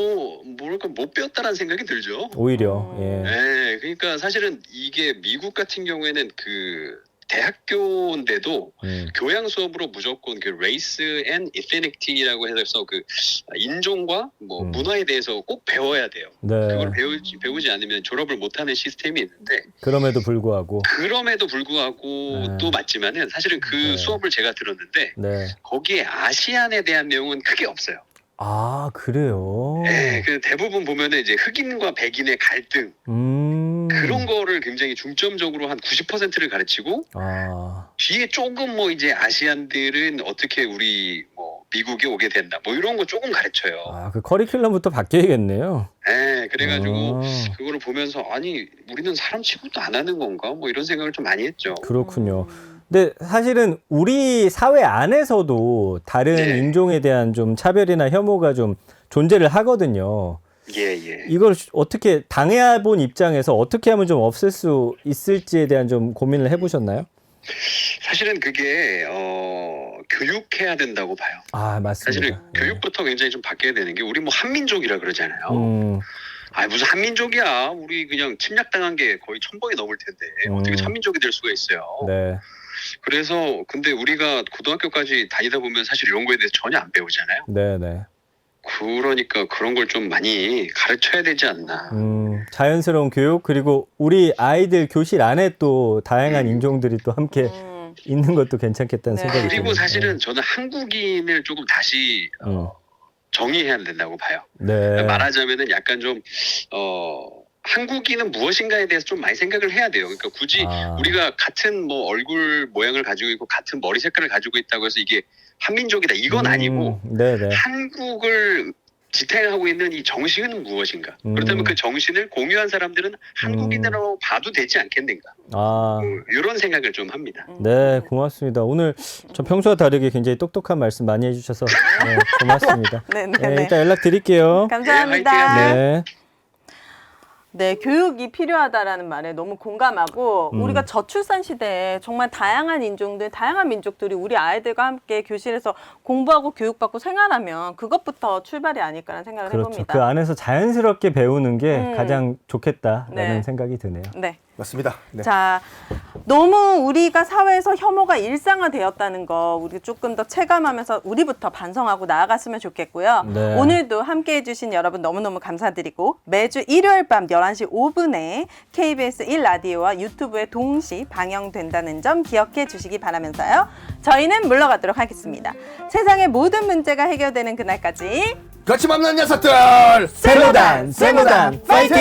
뭐랄까 못 배웠다라는 생각이 들죠. 오히려. 네, 그러니까 사실은 이게 미국 같은 경우에는 그 대학교인데도 교양 수업으로 무조건 그 race and ethnicity라고 해서 그 인종과 뭐 문화에 대해서 꼭 배워야 돼요. 네. 그걸 배우지 않으면 졸업을 못하는 시스템이 있는데 그럼에도 불구하고 또 맞지만은 사실은 그 수업을 제가 들었는데 거기에 아시안에 대한 내용은 크게 없어요. 그래요? 네, 그 대부분 보면은 이제 흑인과 백인의 갈등 그런 거를 굉장히 중점적으로 한 90%를 가르치고 뒤에 조금 뭐 이제 아시안들은 어떻게 우리 뭐 미국에 오게 된다 뭐 이런 거 조금 가르쳐요. 그 커리큘럼부터 바뀌어야겠네요. 네, 그래가지고 그거를 보면서 아니 우리는 사람 취급도 안 하는 건가 뭐 이런 생각을 좀 많이 했죠. 그렇군요. 근데 사실은 우리 사회 안에서도 다른 인종에 대한 좀 차별이나 혐오가 좀 존재를 하거든요. 이걸 어떻게 당해본 입장에서 어떻게 하면 좀 없앨 수 있을지에 대한 좀 고민을 해보셨나요? 사실은 그게 교육해야 된다고 봐요. 맞습니다. 사실은 교육부터 굉장히 좀 바뀌어야 되는 게 우리 뭐 한민족이라 그러잖아요. 무슨 한민족이야. 우리 그냥 침략당한 게 거의 1000번이 넘을 텐데 어떻게 한민족이 될 수가 있어요. 그래서 근데 우리가 고등학교까지 다니다 보면 사실 이런 거에 대해서 전혀 안 배우잖아요. 그러니까 그런 걸 좀 많이 가르쳐야 되지 않나. 자연스러운 교육 그리고 우리 아이들 교실 안에 또 다양한 인종들이 또 함께 있는 것도 괜찮겠다는 생각이 듭니다. 그리고 사실은 저는 한국인을 조금 다시 정의해야 된다고 봐요. 말하자면은 약간 좀 한국인은 무엇인가에 대해서 좀 많이 생각을 해야 돼요. 그러니까 굳이 우리가 같은 뭐 얼굴 모양을 가지고 있고 같은 머리 색깔을 가지고 있다고 해서 이게 한민족이다 이건 아니고 한국을 지탱하고 있는 이 정신은 무엇인가? 그렇다면 그 정신을 공유한 사람들은 한국인이라고 봐도 되지 않겠는가? 이런 생각을 좀 합니다. 네, 고맙습니다. 오늘 저 평소와 다르게 굉장히 똑똑한 말씀 많이 해주셔서 고맙습니다. 일단 연락 드릴게요. 감사합니다. 네, 교육이 필요하다라는 말에 너무 공감하고 우리가 저출산 시대에 정말 다양한 인종들, 다양한 민족들이 우리 아이들과 함께 교실에서 공부하고 교육받고 생활하면 그것부터 출발이 아닐까라는 생각을 해봅니다. 그 안에서 자연스럽게 배우는 게 가장 좋겠다라는 생각이 드네요. 맞습니다. 자, 너무 우리가 사회에서 혐오가 일상화되었다는 거 우리 조금 더 체감하면서 우리부터 반성하고 나아갔으면 좋겠고요. 오늘도 함께해 주신 여러분 너무너무 감사드리고 매주 일요일 밤 11시 5분에 KBS 1라디오와 유튜브에 동시 방영된다는 점 기억해 주시기 바라면서요. 저희는 물러가도록 하겠습니다. 세상의 모든 문제가 해결되는 그날까지 거침없는 녀석들 세무단 파이팅!